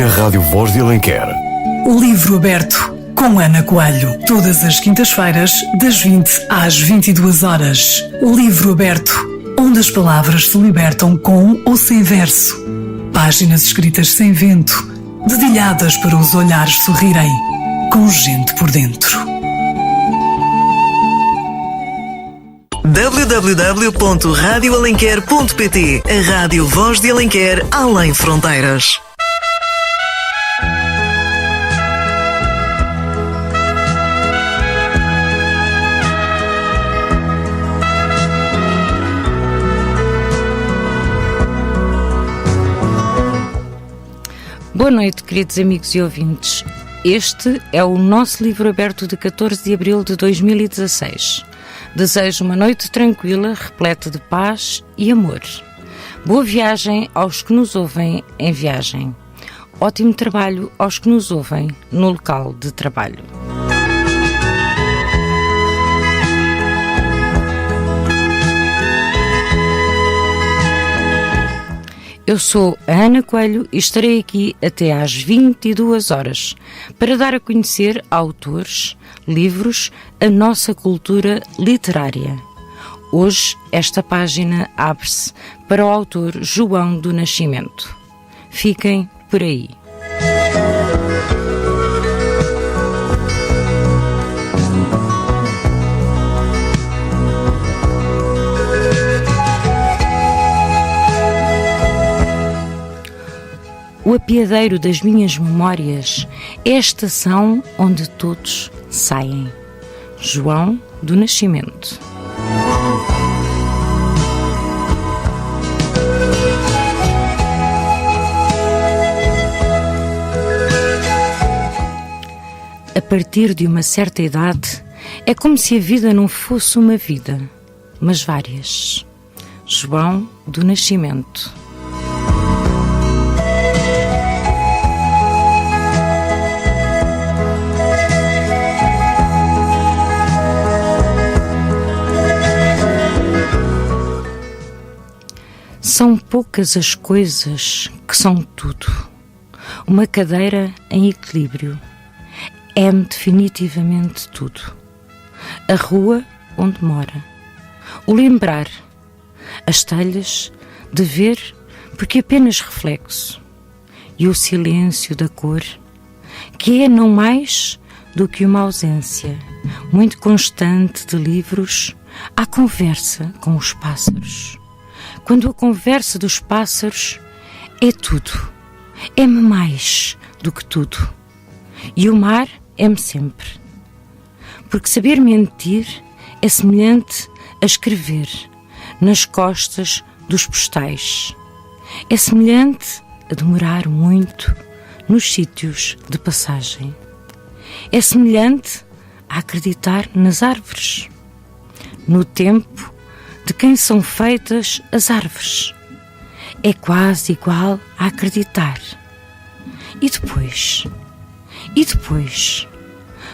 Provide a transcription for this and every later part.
na Rádio Voz de Alenquer. O Livro Aberto, com Ana Coelho. Todas as quintas-feiras, das 20 às 22 horas. O Livro Aberto, onde as palavras se libertam com ou sem verso. Páginas escritas sem vento, dedilhadas para os olhares sorrirem, com gente por dentro. www.radioalenquer.pt. A Rádio Voz de Alenquer, além fronteiras. Boa noite, queridos amigos e ouvintes. Este é o nosso livro aberto de 14 de abril de 2016. Desejo uma noite tranquila, repleta de paz e amor. Boa viagem aos que nos ouvem em viagem. Ótimo trabalho aos que nos ouvem no local de trabalho. Eu sou a Ana Coelho e estarei aqui até às 22 horas para dar a conhecer autores, livros, a nossa cultura literária. Hoje esta página abre-se para o autor João do Nascimento. Fiquem por aí. O apiadeiro das minhas memórias é a estação onde todos saem. João do Nascimento. A partir de uma certa idade, é como se a vida não fosse uma vida, mas várias. João do Nascimento. São poucas as coisas que são tudo. Uma cadeira em equilíbrio é-me definitivamente tudo. A rua onde mora, o lembrar, as telhas de ver porque apenas reflexo, e o silêncio da cor, que é não mais do que uma ausência muito constante de livros à conversa com os pássaros. Quando a conversa dos pássaros é tudo, é-me mais do que tudo. E o mar é-me sempre. Porque saber mentir é semelhante a escrever nas costas dos postais. É semelhante a demorar muito nos sítios de passagem. É semelhante a acreditar nas árvores, no tempo de quem são feitas as árvores. É quase igual a acreditar. E depois?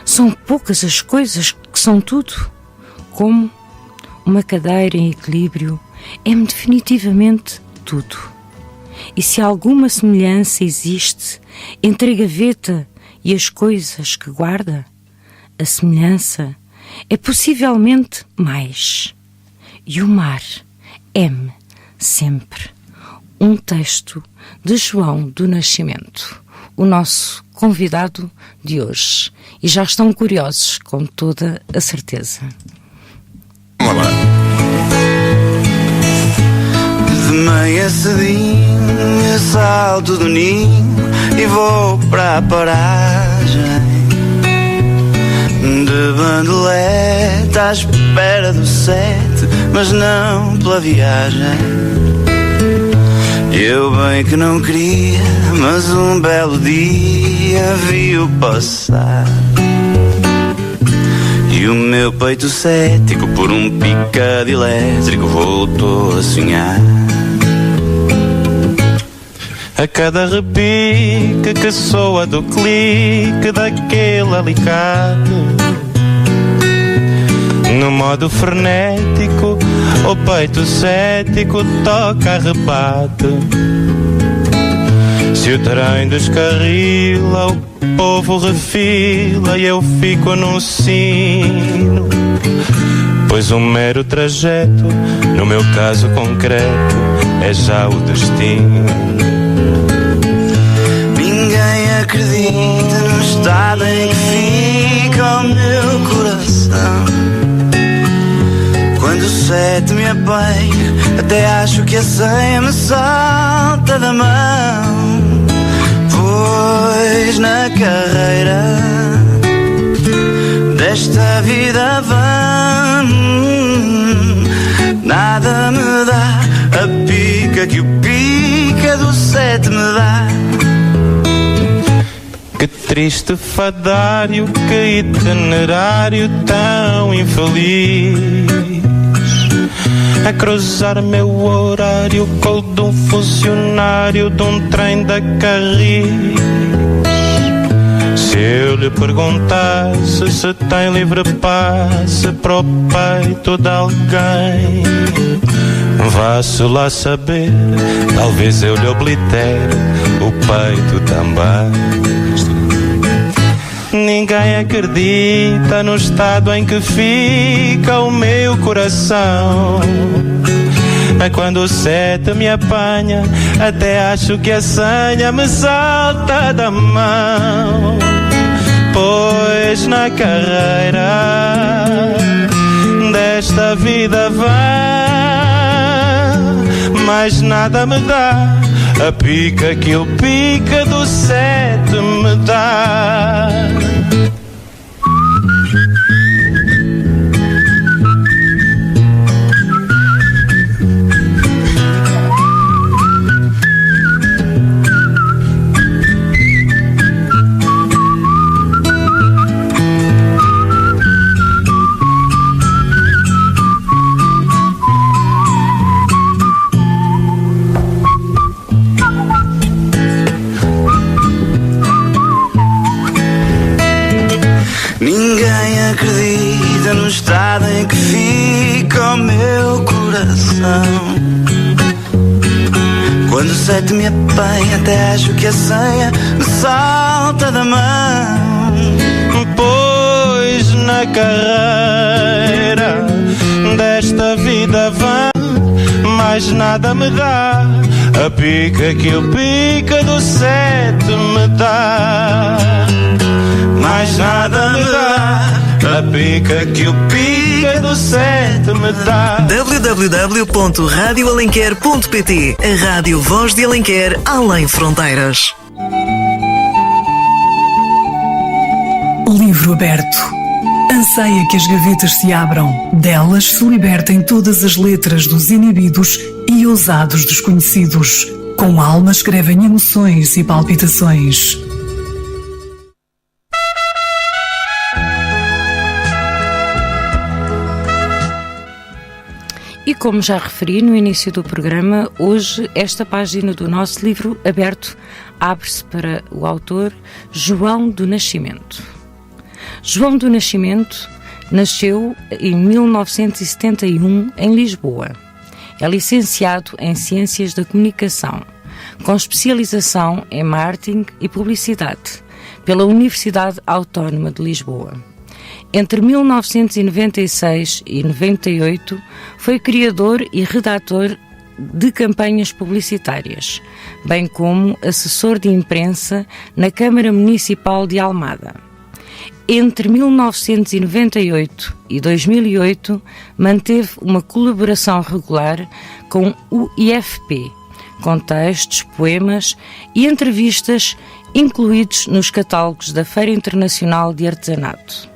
São poucas as coisas que são tudo. Como uma cadeira em equilíbrio é-me definitivamente tudo. E se alguma semelhança existe entre a gaveta e as coisas que guarda, a semelhança é possivelmente mais. E o mar é-me sempre. Um texto de João do Nascimento, o nosso convidado de hoje. E já estão curiosos, com toda a certeza. Vamos lá. De manhã cedinho, salto do ninho e vou para a paragem. De bandeleta à espera do 7, mas não pela viagem. Eu bem que não queria, mas um belo dia vi-o passar. E o meu peito cético por um picado elétrico voltou a sonhar. A cada repique que soa do clique daquele alicate, no modo frenético, o peito cético toca a rebate. Se o trem descarrila, o povo refila e eu fico num sino. Pois um mero trajeto, no meu caso concreto, é já o destino. Ninguém acredita no estado em que fica o meu coração. Quando o 7 me apanha, até acho que a senha me salta da mão. Pois na carreira desta vida vã, nada me dá a pica que o pica do 7 me dá. Que triste fadário, que itinerário tão infeliz, a cruzar meu horário com o de um funcionário de um trem da Carris. Se eu lhe perguntasse se tem livre passe para o peito de alguém, vá-se lá saber, talvez eu lhe oblitere o peito também. Ninguém acredita no estado em que fica o meu coração. Quando o 7 me apanha, até acho que a senha me salta da mão. Pois na carreira desta vida vã, mais nada me dá a pica que o pica do 7 me dá. Ninguém acredita no estado em que fica o meu coração. Quando o 7 me apanha, até acho que a senha me salta da mão. Pois na carreira desta vida vã, mais nada me dá a pica que o pica do 7 me dá. Mais nada me dá a pica que o pica do 7 me dá. www.radioalenquer.pt. A Rádio Voz de Alenquer, além fronteiras. Livro aberto. Anseia que as gavetas se abram. Delas se libertem todas as letras dos inibidos e ousados desconhecidos. Com alma escrevem emoções e palpitações. E como já referi no início do programa, hoje esta página do nosso livro aberto abre-se para o autor João do Nascimento. João do Nascimento nasceu em 1971 em Lisboa. É licenciado em Ciências da Comunicação, com especialização em Marketing e Publicidade, pela Universidade Autónoma de Lisboa. Entre 1996 e 98 foi criador e redator de campanhas publicitárias, bem como assessor de imprensa na Câmara Municipal de Almada. Entre 1998 e 2008 manteve uma colaboração regular com o IFP, com textos, poemas e entrevistas incluídos nos catálogos da Feira Internacional de Artesanato.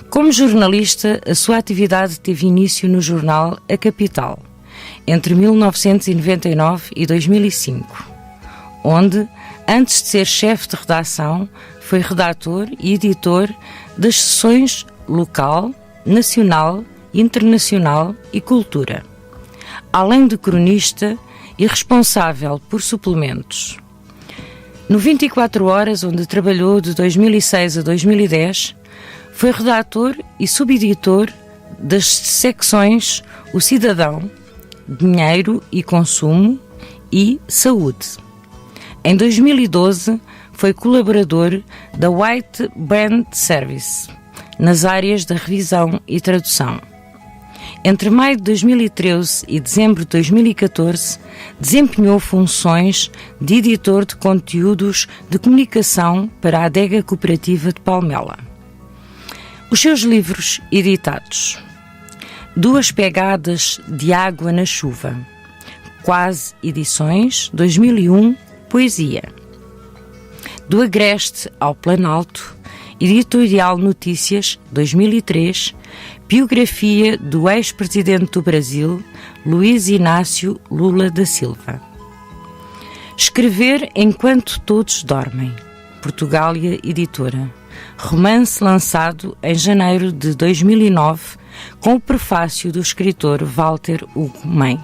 Como jornalista, a sua atividade teve início no jornal A Capital, entre 1999 e 2005, onde, antes de ser chefe de redação, foi redator e editor das seções Local, Nacional, Internacional e Cultura, além de cronista e responsável por suplementos. No 24 Horas, onde trabalhou de 2006 a 2010, foi redator e subeditor das secções O Cidadão, Dinheiro e Consumo e Saúde. Em 2012, foi colaborador da White Brand Service, nas áreas da revisão e tradução. Entre maio de 2013 e dezembro de 2014, desempenhou funções de editor de conteúdos de comunicação para a Adega Cooperativa de Palmela. Os seus livros editados: Duas Pegadas de Água na Chuva, Quase Edições, 2001, Poesia. Do Agreste ao Planalto, Editorial Notícias, 2003, biografia do ex-presidente do Brasil, Luiz Inácio Lula da Silva. Escrever enquanto todos dormem, Portugália Editora, romance lançado em janeiro de 2009, com o prefácio do escritor Walter Hugo Mem.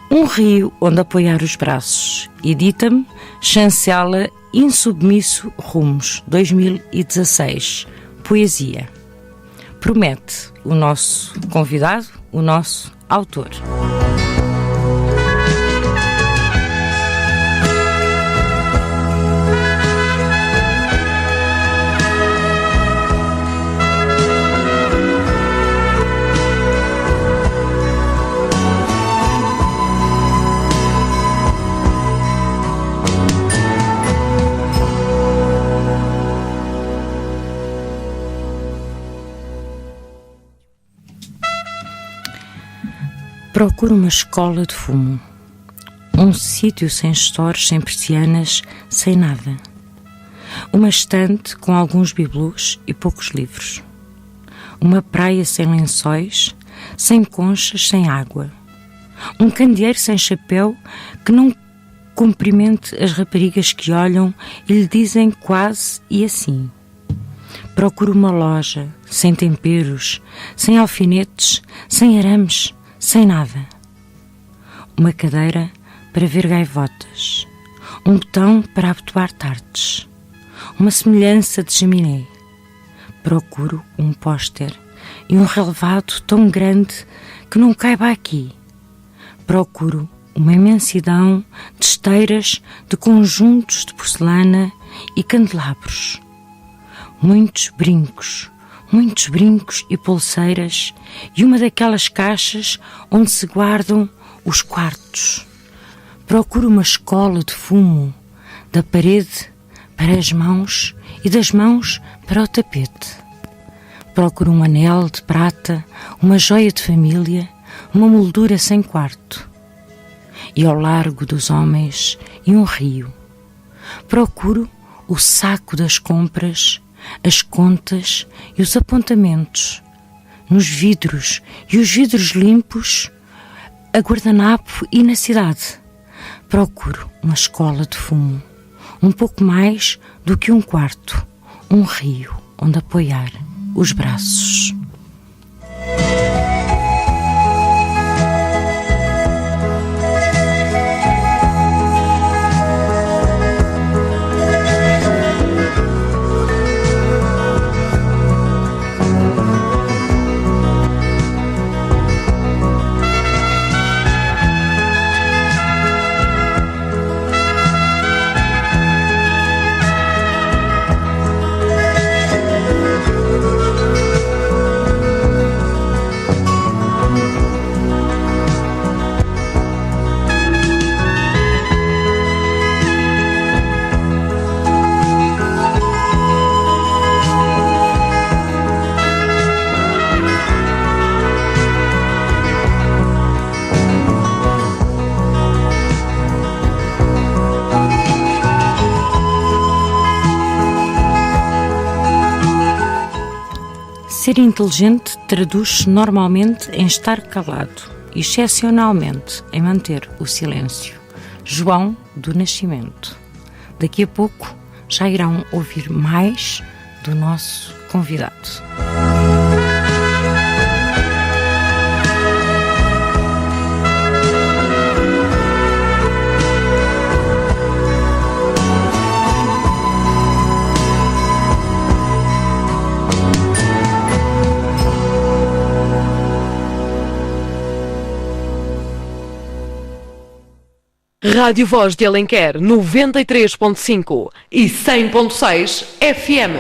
Um rio onde apoiar os braços, edita-me, chancela Insubmisso Rumos, 2016, Poesia. Promete o nosso convidado, o nosso autor. Procuro uma escola de fumo, um sítio sem stores, sem persianas, sem nada. Uma estante com alguns bibelôs e poucos livros. Uma praia sem lençóis, sem conchas, sem água. Um candeeiro sem chapéu que não cumprimente as raparigas que olham e lhe dizem quase e assim. Procuro uma loja sem temperos, sem alfinetes, sem arames, sem nada. Uma cadeira para ver gaivotas, um botão para abotoar tartes, uma semelhança de chaminé. Procuro um póster e um relevado tão grande que não caiba aqui. Procuro uma imensidão de esteiras, de conjuntos de porcelana e candelabros. Muitos brincos e pulseiras e uma daquelas caixas onde se guardam os quartos. Procuro uma escola de fumo, da parede para as mãos e das mãos para o tapete. Procuro um anel de prata, uma joia de família, uma moldura sem quarto. E ao largo dos homens e um rio. Procuro o saco das compras, as contas e os apontamentos, nos vidros e os vidros limpos, a guardanapo e na cidade. Procuro uma escola de fumo, um pouco mais do que um quarto, um rio onde apoiar os braços. Ser inteligente traduz-se normalmente em estar calado, excepcionalmente em manter o silêncio. João do Nascimento. Daqui a pouco já irão ouvir mais do nosso convidado. Rádio Voz de Alenquer 93.5 e 100.6 FM.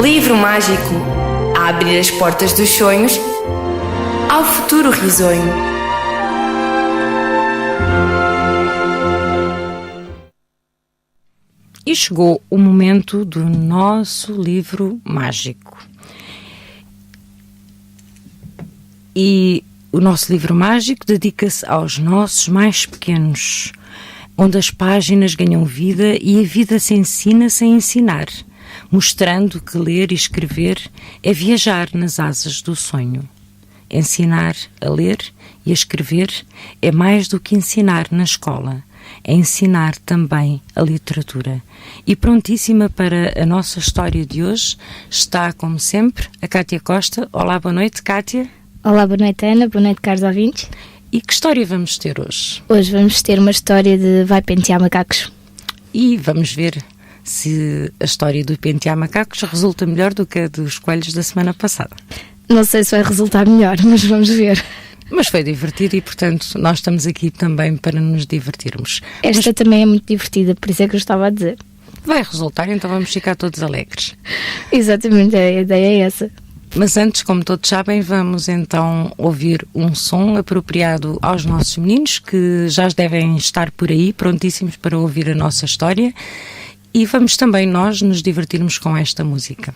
Livro mágico a abrir as portas dos sonhos ao futuro risonho. E chegou o momento do nosso livro mágico. E o nosso livro mágico dedica-se aos nossos mais pequenos, onde as páginas ganham vida e a vida se ensina sem ensinar, mostrando que ler e escrever é viajar nas asas do sonho. Ensinar a ler e a escrever é mais do que ensinar na escola, é ensinar também a literatura. E prontíssima para a nossa história de hoje está, como sempre, a Cátia Costa. Olá, boa noite, Cátia. Olá, boa noite, Ana. Boa noite, caros ouvintes. E que história vamos ter hoje? Hoje vamos ter uma história de Vai Pentear Macacos. E vamos ver se a história do Pentear Macacos resulta melhor do que a dos coelhos da semana passada. Não sei se vai resultar melhor, mas vamos ver. Mas foi divertido e, portanto, nós estamos aqui também para nos divertirmos. Esta também é muito divertida, por isso é que eu estava a dizer. Vai resultar, então vamos ficar todos alegres. Exatamente, a ideia é essa. Mas antes, como todos sabem, vamos então ouvir um som apropriado aos nossos meninos, que já devem estar por aí, prontíssimos para ouvir a nossa história. E vamos também nós nos divertirmos com esta música.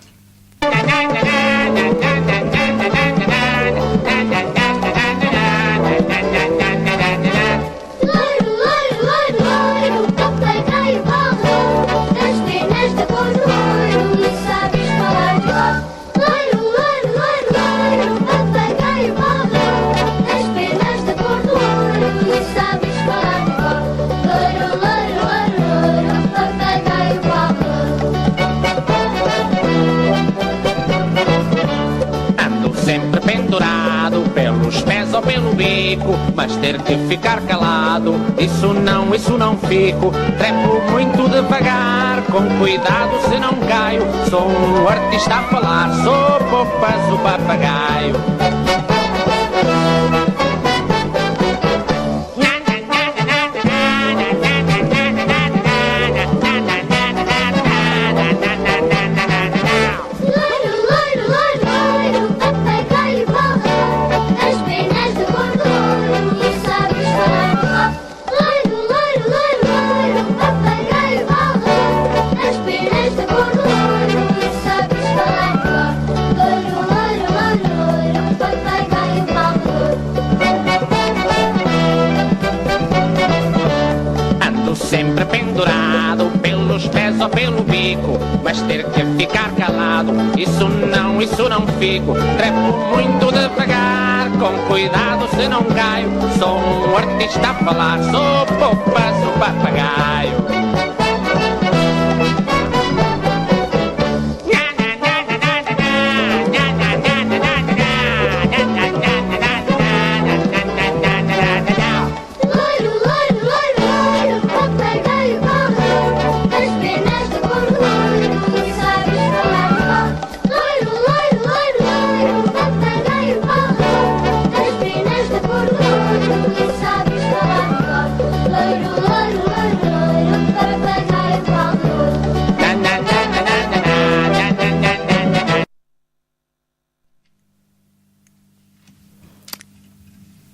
Ou pelo bico, mas ter que ficar calado, isso não fico. Trepo muito devagar, com cuidado se não caio. Sou um artista a falar, sou poupas o papagaio. Sempre pendurado pelos pés ou pelo bico, mas ter que ficar calado, isso não fico. Trepo muito devagar, com cuidado se não caio. Sou um artista a falar, sou poupas o papagaio.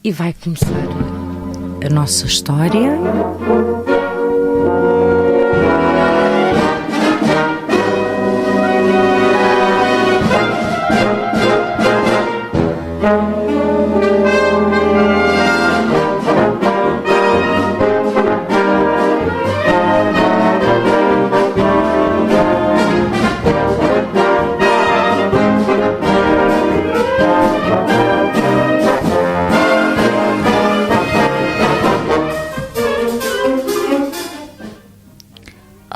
E vai começar a nossa história.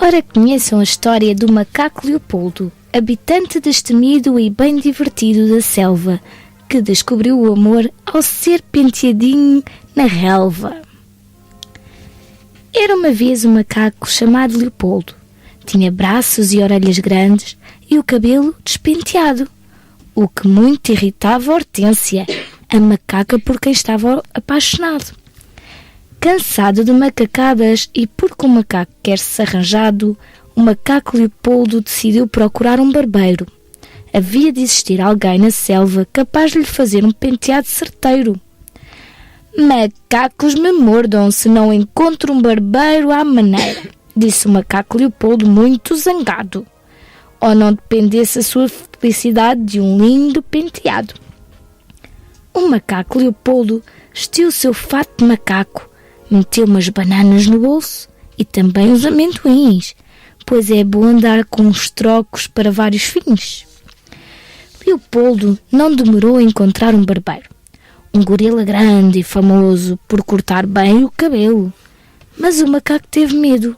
Ora, conheçam a história do macaco Leopoldo, habitante destemido e bem divertido da selva, que descobriu o amor ao ser penteadinho na relva. Era uma vez um macaco chamado Leopoldo. Tinha braços e orelhas grandes e o cabelo despenteado, o que muito irritava Hortência, a macaca por quem estava apaixonado. Cansado de macacadas e porque o macaco quer-se arranjado, o macaco Leopoldo decidiu procurar um barbeiro. Havia de existir alguém na selva capaz de lhe fazer um penteado certeiro. Macacos me mordam se não encontro um barbeiro à maneira, disse o macaco Leopoldo muito zangado. Ou não dependesse a sua felicidade de um lindo penteado. O macaco Leopoldo vestiu o seu fato de macaco, meteu umas bananas no bolso e também os amendoins, pois é bom andar com os trocos para vários fins. Leopoldo não demorou a encontrar um barbeiro, um gorila grande e famoso por cortar bem o cabelo. Mas o macaco teve medo,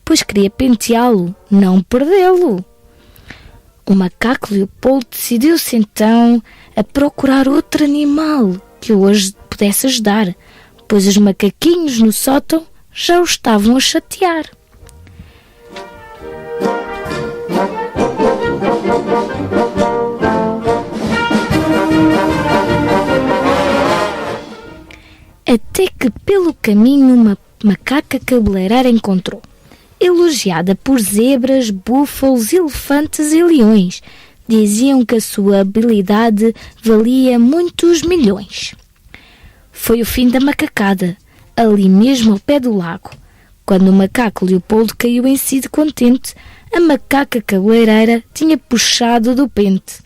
pois queria penteá-lo, não perdê-lo. O macaco Leopoldo decidiu-se então a procurar outro animal que hoje pudesse ajudar, pois os macaquinhos no sótão já o estavam a chatear. Até que pelo caminho uma macaca cabeleireira encontrou, elogiada por zebras, búfalos, elefantes e leões. Diziam que a sua habilidade valia muitos milhões. Foi o fim da macacada, ali mesmo ao pé do lago. Quando o macaco Leopoldo caiu em si de contente, a macaca cabeleireira tinha puxado do pente.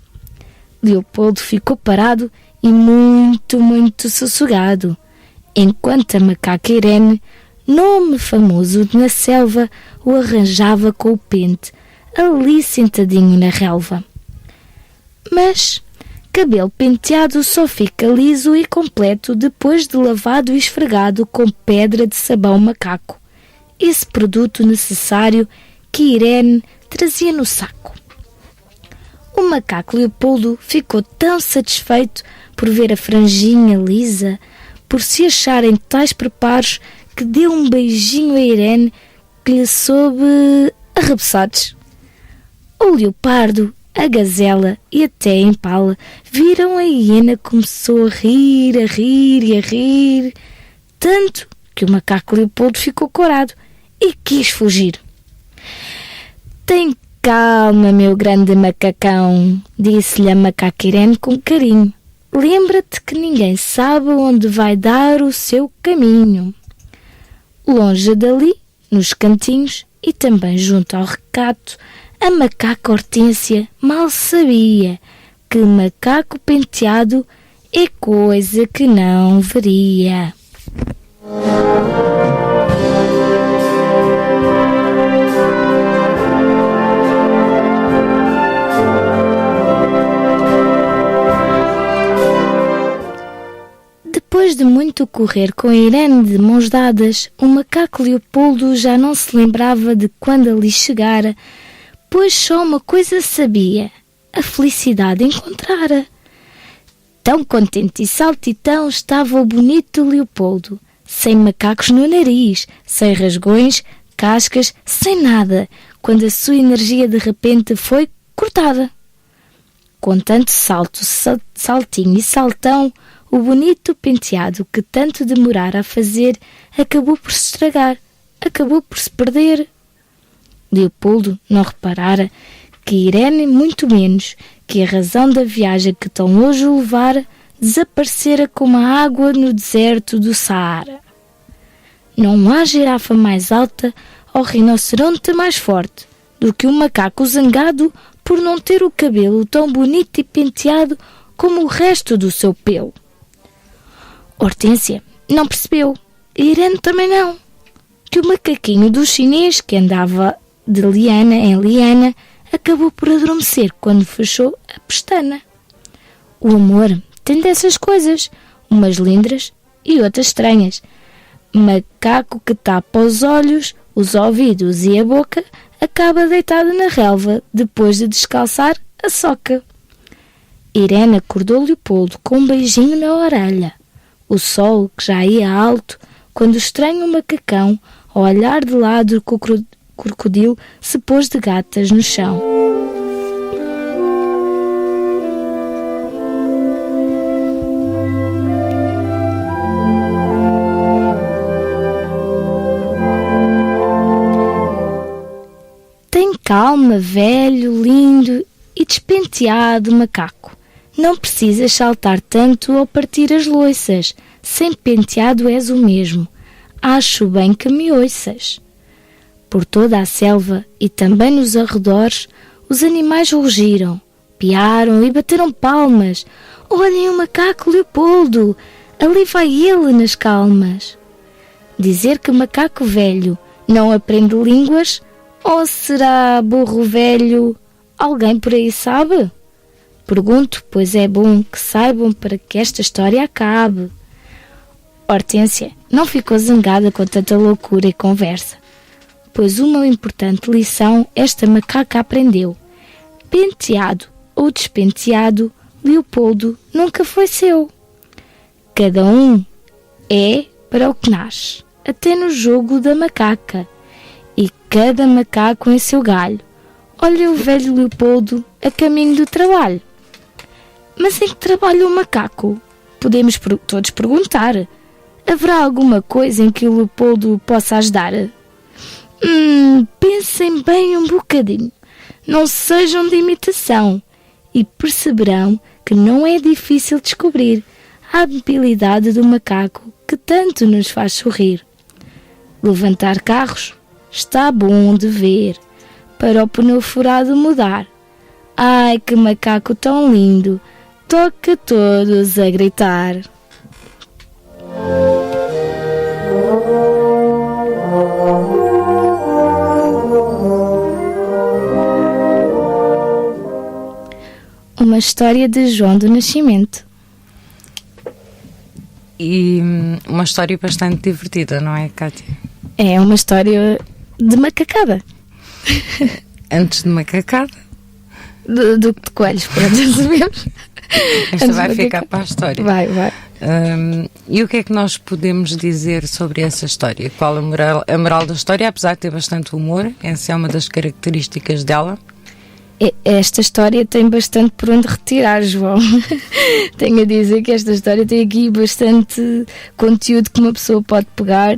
Leopoldo ficou parado e muito sossegado, enquanto a macaca Irene, nome famoso na selva, o arranjava com o pente, ali sentadinho na relva. Mas cabelo penteado só fica liso e completo depois de lavado e esfregado com pedra de sabão macaco, esse produto necessário que Irene trazia no saco. O macaco Leopoldo ficou tão satisfeito por ver a franjinha lisa, por se achar em tais preparos, que deu um beijinho a Irene que lhe soube arreboçados. O leopardo, a gazela e até a impala viram a hiena começou a rir, tanto que o macaco Leopoldo ficou corado e quis fugir. Tem calma, meu grande macacão, disse-lhe a macaca Irene com carinho. Lembra-te que ninguém sabe onde vai dar o seu caminho. Longe dali, nos cantinhos e também junto ao recato, a macaca Hortência mal sabia que macaco penteado é coisa que não veria. Depois de muito correr com a Irene de mãos dadas, o macaco Leopoldo já não se lembrava de quando ali chegara, pois só uma coisa sabia: a felicidade encontrara. Tão contente e saltitão estava o bonito Leopoldo, sem macacos no nariz, sem rasgões, cascas, sem nada, quando a sua energia de repente foi cortada. Com tanto salto, saltinho e saltão, o bonito penteado que tanto demorara a fazer acabou por se estragar, acabou por se perder. Leopoldo não reparara que Irene, muito menos, que a razão da viagem que tão longe o levara, desaparecera como a água no deserto do Saara. Não há girafa mais alta ou rinoceronte mais forte do que um macaco zangado por não ter o cabelo tão bonito e penteado como o resto do seu pelo. Hortência não percebeu, e Irene também não, que o macaquinho do chinês que andava de liana em liana acabou por adormecer quando fechou a pestana. O amor tem dessas coisas, umas lindas e outras estranhas. Macaco que tapa os olhos, os ouvidos e a boca acaba deitado na relva depois de descalçar a soca. Irene acordou Leopoldo com um beijinho na orelha. O sol, que já ia alto, quando o estranho macacão, ao olhar de lado o crocodilo, se pôs de gatas no chão. Calma, velho, lindo e despenteado macaco. Não precisas saltar tanto ou partir as louças. Sem penteado és o mesmo. Acho bem que me ouças. Por toda a selva e também nos arredores, os animais rugiram, piaram e bateram palmas. Olhem o macaco Leopoldo, ali vai ele nas calmas. Dizer que macaco velho não aprende línguas, ou será burro velho? Alguém por aí sabe? Pergunto, pois é bom que saibam para que esta história acabe. Hortência não ficou zangada com tanta loucura e conversa, pois uma importante lição esta macaca aprendeu. Penteado ou despenteado, Leopoldo nunca foi seu. Cada um é para o que nasce, até no jogo da macaca, e cada macaco em seu galho. Olha o velho Leopoldo a caminho do trabalho. Mas em que trabalha o macaco? Podemos todos perguntar. Haverá alguma coisa em que o Leopoldo possa ajudar? Pensem bem um bocadinho. Não sejam de imitação e perceberão que não é difícil descobrir a habilidade do macaco que tanto nos faz sorrir. Levantar carros está bom de ver, para o pneu furado mudar. Ai, que macaco tão lindo, toca todos a gritar. Uma história de João do Nascimento. E uma história bastante divertida, não é, Cátia? É uma história de macacada. Antes de macacada? Do que de coelhos, pronto, já sabemos. Esta vai ficar para a história. Vai. E o que é que nós podemos dizer sobre essa história? Qual a moral da história, apesar de ter bastante humor, essa é uma das características dela. Esta história tem bastante por onde retirar, João. Tenho a dizer que esta história tem aqui bastante conteúdo que uma pessoa pode pegar,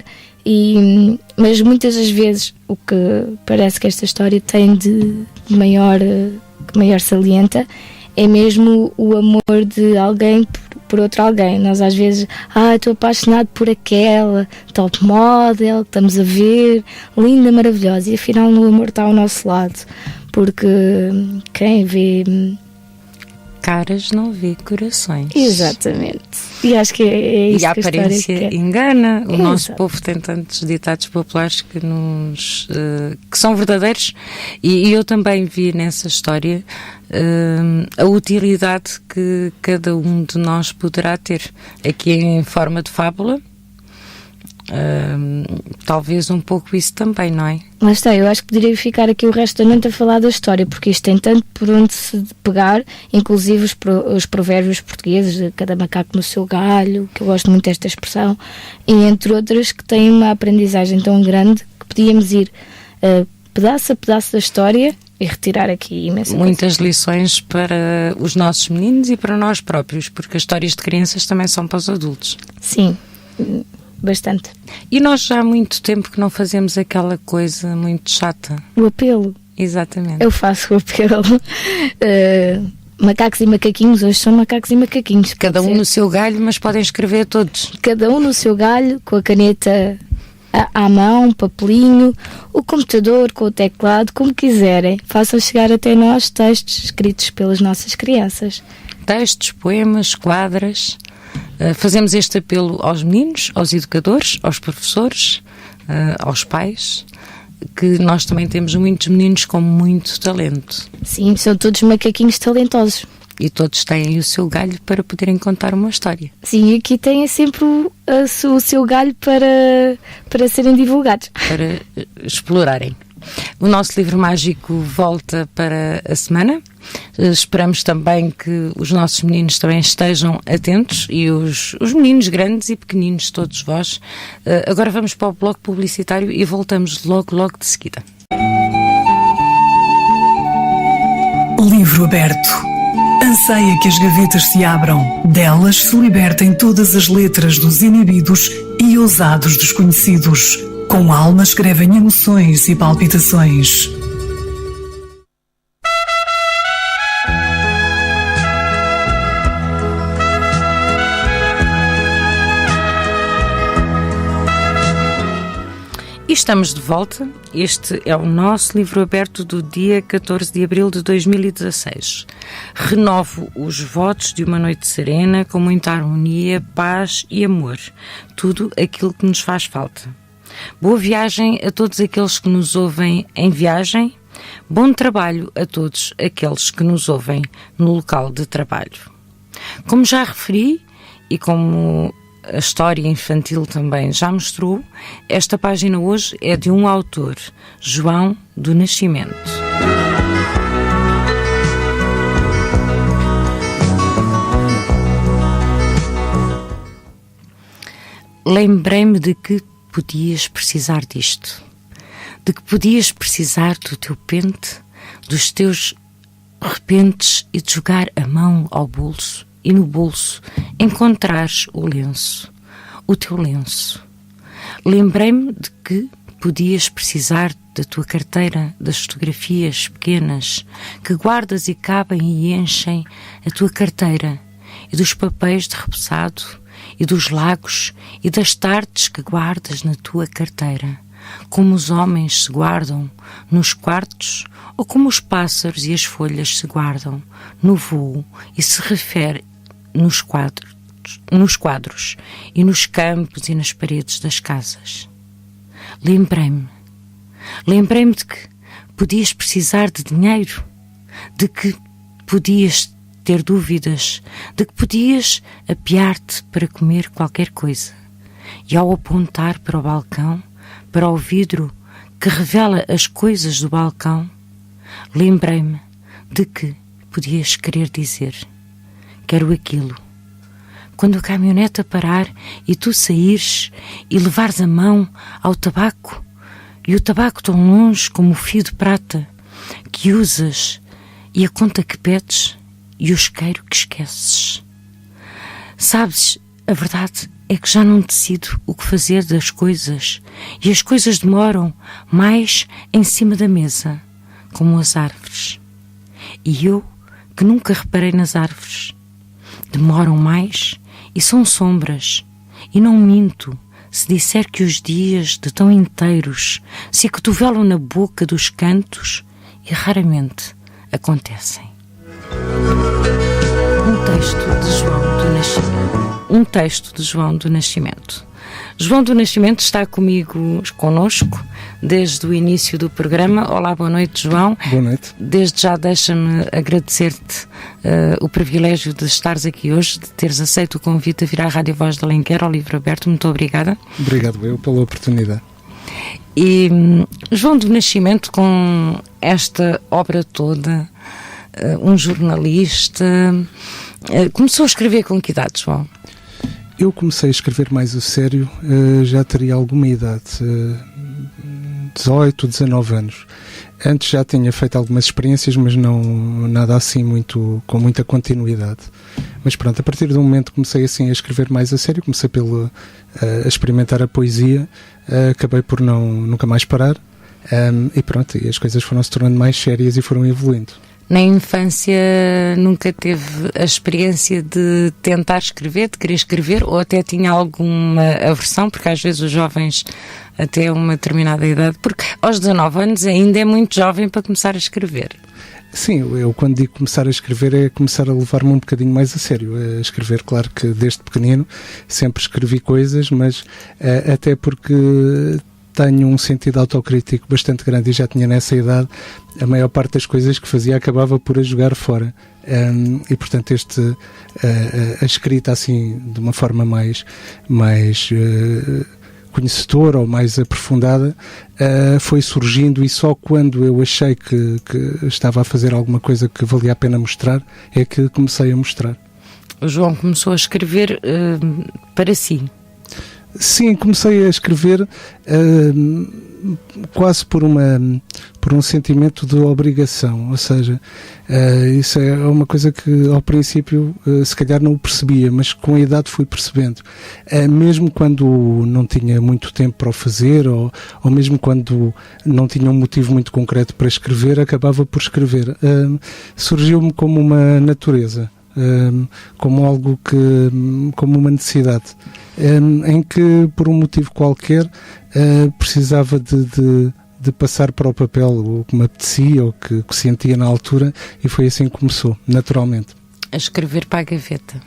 mas muitas das vezes o que parece que esta história tem de maior salienta é mesmo o amor de alguém por outro alguém. Nós às vezes, estou apaixonado por aquela top model que estamos a ver, linda, maravilhosa, e afinal o amor está ao nosso lado, porque quem vê caras não vê corações. Exatamente. E acho que é isso. E a aparência engana. O nosso Exato. povo tem tantos ditados populares que que são verdadeiros, e eu também vi nessa história a utilidade que cada um de nós poderá ter. Aqui em forma de fábula, talvez um pouco isso também, não é? Lá está, eu acho que poderia ficar aqui o resto da noite a falar da história, porque isto tem tanto por onde se pegar, inclusive os provérbios portugueses, de cada macaco no seu galho, que eu gosto muito desta expressão, e entre outras que têm uma aprendizagem tão grande que podíamos ir pedaço a pedaço da história e retirar aqui imensa muitas lições para os nossos meninos e para nós próprios, porque as histórias de crianças também são para os adultos. Sim, bastante. E nós já há muito tempo que não fazemos aquela coisa muito chata. O apelo. Exatamente. Eu faço o apelo. Macacos e macaquinhos, hoje são macacos e macaquinhos. Cada um no seu galho, mas podem escrever todos. Cada um no seu galho, com a caneta à mão, papelinho, o computador, com o teclado, como quiserem. Façam chegar até nós textos escritos pelas nossas crianças. Textos, poemas, quadras. Fazemos este apelo aos meninos, aos educadores, aos professores, aos pais, que nós também temos muitos meninos com muito talento. Sim, são todos macaquinhos talentosos. E todos têm o seu galho para poderem contar uma história. Sim, e aqui têm sempre o seu galho para serem divulgados. Para explorarem. O nosso livro mágico volta para a semana. Esperamos também que os nossos meninos também estejam atentos, e os meninos grandes e pequeninos, todos vós. Agora vamos para o bloco publicitário e voltamos logo de seguida. Livro aberto. Anseia que as gavetas se abram. Delas se libertem todas as letras dos inibidos e ousados desconhecidos. Com a alma escrevem emoções e palpitações. estamos de volta. Este é o nosso livro aberto do dia 14 de abril de 2016. Renovo os votos de uma noite serena, com muita harmonia, paz e amor. Tudo aquilo que nos faz falta. Boa viagem a todos aqueles que nos ouvem em viagem. Bom trabalho a todos aqueles que nos ouvem no local de trabalho. Como já referi, e como a história infantil também já mostrou, esta página hoje é de um autor, João do Nascimento. Lembrei-me de que podias precisar disto, de que podias precisar do teu pente, dos teus repentes e de jogar a mão ao bolso e no bolso encontrares o lenço, o teu lenço. Lembrei-me de que podias precisar da tua carteira, das fotografias pequenas que guardas e cabem e enchem a tua carteira, e dos papéis de repousado, e dos lagos e das tardes que guardas na tua carteira, como os homens se guardam nos quartos, ou como os pássaros e as folhas se guardam no voo e se refere nos quadros e nos campos e nas paredes das casas. Lembrei-me de que podias precisar de dinheiro, de que podias ter dúvidas, de que podias apear-te para comer qualquer coisa, e ao apontar para o balcão, para o vidro que revela as coisas do balcão, lembrei-me de que podias querer dizer: quero aquilo. Quando a caminhoneta parar e tu saíres e levares a mão ao tabaco, e o tabaco tão longe como o fio de prata que usas, e a conta que pedes, e o isqueiro que esqueces. Sabes, a verdade é que já não decido o que fazer das coisas, e as coisas demoram mais em cima da mesa, como as árvores. E eu, que nunca reparei nas árvores, demoram mais e são sombras, e não minto se disser que os dias de tão inteiros se acotovelam na boca dos cantos e raramente acontecem. Um texto de João do Nascimento. João do Nascimento está connosco desde o início do programa. Olá, boa noite, João. Boa noite. Desde já deixa-me agradecer-te o privilégio de estares aqui hoje, de teres aceito o convite a vir à Rádio Voz de Alenquer, ao Livro Aberto. Muito obrigada. Obrigado eu pela oportunidade. E João do Nascimento, com esta obra toda, um jornalista, começou a escrever com que idade, João? Eu comecei a escrever mais a sério, já teria alguma idade, 18, 19 anos. Antes já tinha feito algumas experiências, mas não nada assim com muita continuidade. Mas pronto, a partir do momento que comecei assim a escrever mais a sério, comecei a experimentar a poesia, acabei por nunca mais parar, e pronto, e as coisas foram se tornando mais sérias e foram evoluindo. Na infância nunca teve a experiência de tentar escrever, de querer escrever, ou até tinha alguma aversão, porque às vezes os jovens até uma determinada idade, porque aos 19 anos ainda é muito jovem para começar a escrever. Sim, eu quando digo começar a escrever é começar a levar-me um bocadinho mais a sério. A escrever, claro que desde pequenino sempre escrevi coisas, mas até porque tenho um sentido autocrítico bastante grande e já tinha nessa idade, a maior parte das coisas que fazia acabava por a jogar fora. E portanto a escrita assim de uma forma mais conhecedora ou mais aprofundada foi surgindo, e só quando eu achei que estava a fazer alguma coisa que valia a pena mostrar é que comecei a mostrar. O João começou a escrever para si. Sim, comecei a escrever quase por um sentimento de obrigação, ou seja, isso é uma coisa que ao princípio se calhar não o percebia, mas com a idade fui percebendo. Mesmo quando não tinha muito tempo para o fazer, ou mesmo quando não tinha um motivo muito concreto para escrever, acabava por escrever. Surgiu-me como uma natureza, como algo como uma necessidade. em que, por um motivo qualquer, precisava de passar para o papel o que me apetecia ou que sentia na altura, e foi assim que começou, naturalmente. A escrever para a gaveta.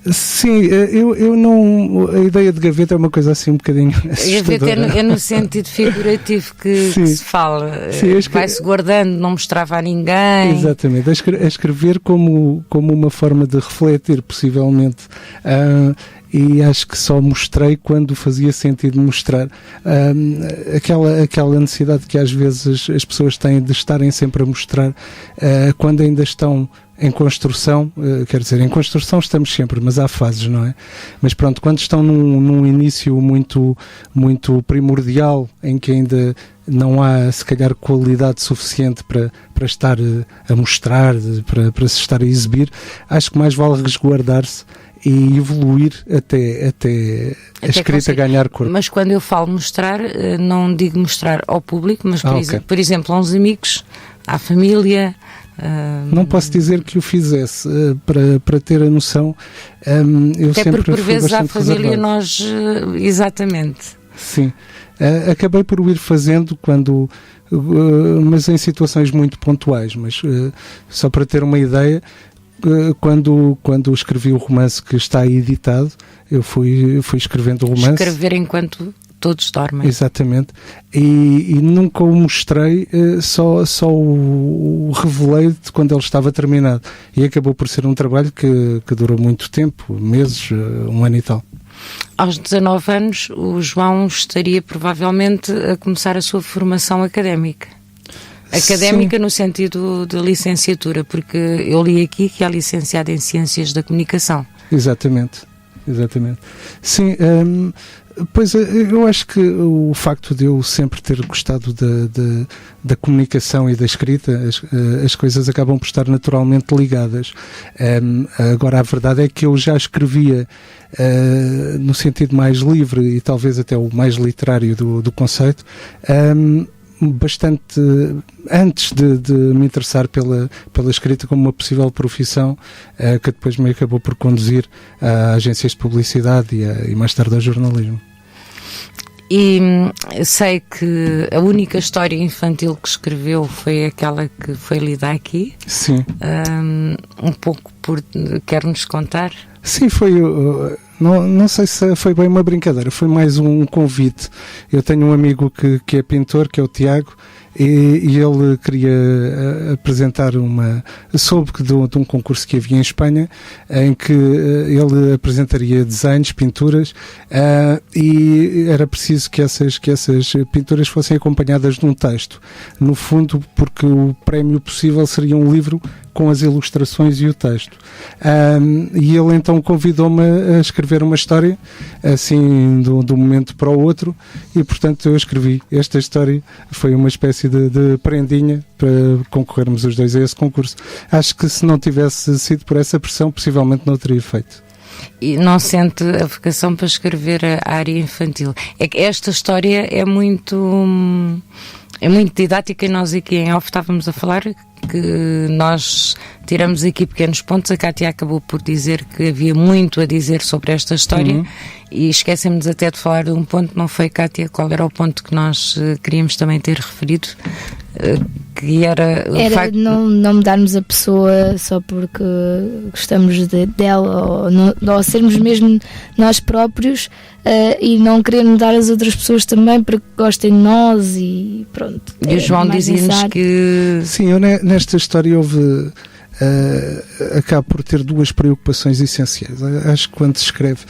Sim, eu não... A ideia de gaveta é uma coisa assim um bocadinho assustadora. Gaveta é no sentido figurativo que se fala. Sim, vai-se guardando, não mostrava a ninguém. Exatamente, a escrever como uma forma de refletir, possivelmente. E acho que só mostrei quando fazia sentido mostrar. Aquela necessidade que às vezes as pessoas têm de estarem sempre a mostrar, quando ainda estão em construção, quer dizer, em construção estamos sempre, mas há fases, não é? Mas pronto, quando estão num início muito, muito primordial, em que ainda não há, se calhar, qualidade suficiente para estar a mostrar, para se estar a exibir, acho que mais vale resguardar-se e evoluir até a escrita ganhar corpo. Mas quando eu falo mostrar, não digo mostrar ao público, mas por exemplo, a uns amigos, à família. Não posso dizer que o fizesse, para ter a noção. Eu até sempre porque por vezes à família reservado. Nós, exatamente. Sim, acabei por o ir fazendo quando, mas em situações muito pontuais, mas só para ter uma ideia, quando escrevi o romance que está aí editado, eu fui escrevendo o romance. Escrever enquanto todos dormem. Exatamente. E nunca o mostrei, só o revelei de quando ele estava terminado. E acabou por ser um trabalho que durou muito tempo, meses, um ano e tal. Aos 19 anos, o João estaria provavelmente a começar a sua formação académica. Académica no sentido de licenciatura, porque eu li aqui que é licenciado em Ciências da Comunicação. Exatamente. Sim, pois eu acho que o facto de eu sempre ter gostado da comunicação e da escrita, as coisas acabam por estar naturalmente ligadas. Agora, a verdade é que eu já escrevia no sentido mais livre e talvez até o mais literário do conceito, bastante antes de me interessar pela escrita como uma possível profissão, que depois me acabou por conduzir a agências de publicidade e mais tarde ao jornalismo. E sei que a única história infantil que escreveu foi aquela que foi lida aqui. Sim. Um pouco quer-nos contar? Sim, foi... Não sei se foi bem uma brincadeira, foi mais um convite. Eu tenho um amigo que é pintor, que é o Tiago, e ele queria apresentar soube de um concurso que havia em Espanha, em que ele apresentaria desenhos, pinturas, e era preciso que essas pinturas fossem acompanhadas de um texto. No fundo, porque o prémio possível seria um livro com as ilustrações e o texto. E ele então convidou-me a escrever uma história, assim, de um momento para o outro, e portanto eu escrevi esta história. Foi uma espécie de prendinha para concorrermos os dois a esse concurso. Acho que se não tivesse sido por essa pressão, possivelmente não o teria feito. E não sente a vocação para escrever a área infantil? É que esta história é muito didática, e nós aqui em off estávamos a falar que nós tiramos aqui pequenos pontos. A Cátia acabou por dizer que havia muito a dizer sobre esta história, e esquecemos até de falar de um ponto. Não foi, Cátia? Qual era o ponto que nós queríamos também ter referido? Que era facto... não mudarmos a pessoa só porque gostamos dela, ou sermos mesmo nós próprios, e não querer mudar as outras pessoas também para que gostem de nós, e pronto. E o João dizia-nos que... Sim, eu nesta história houve... acabo por ter duas preocupações essenciais. Acho que quando se escreve,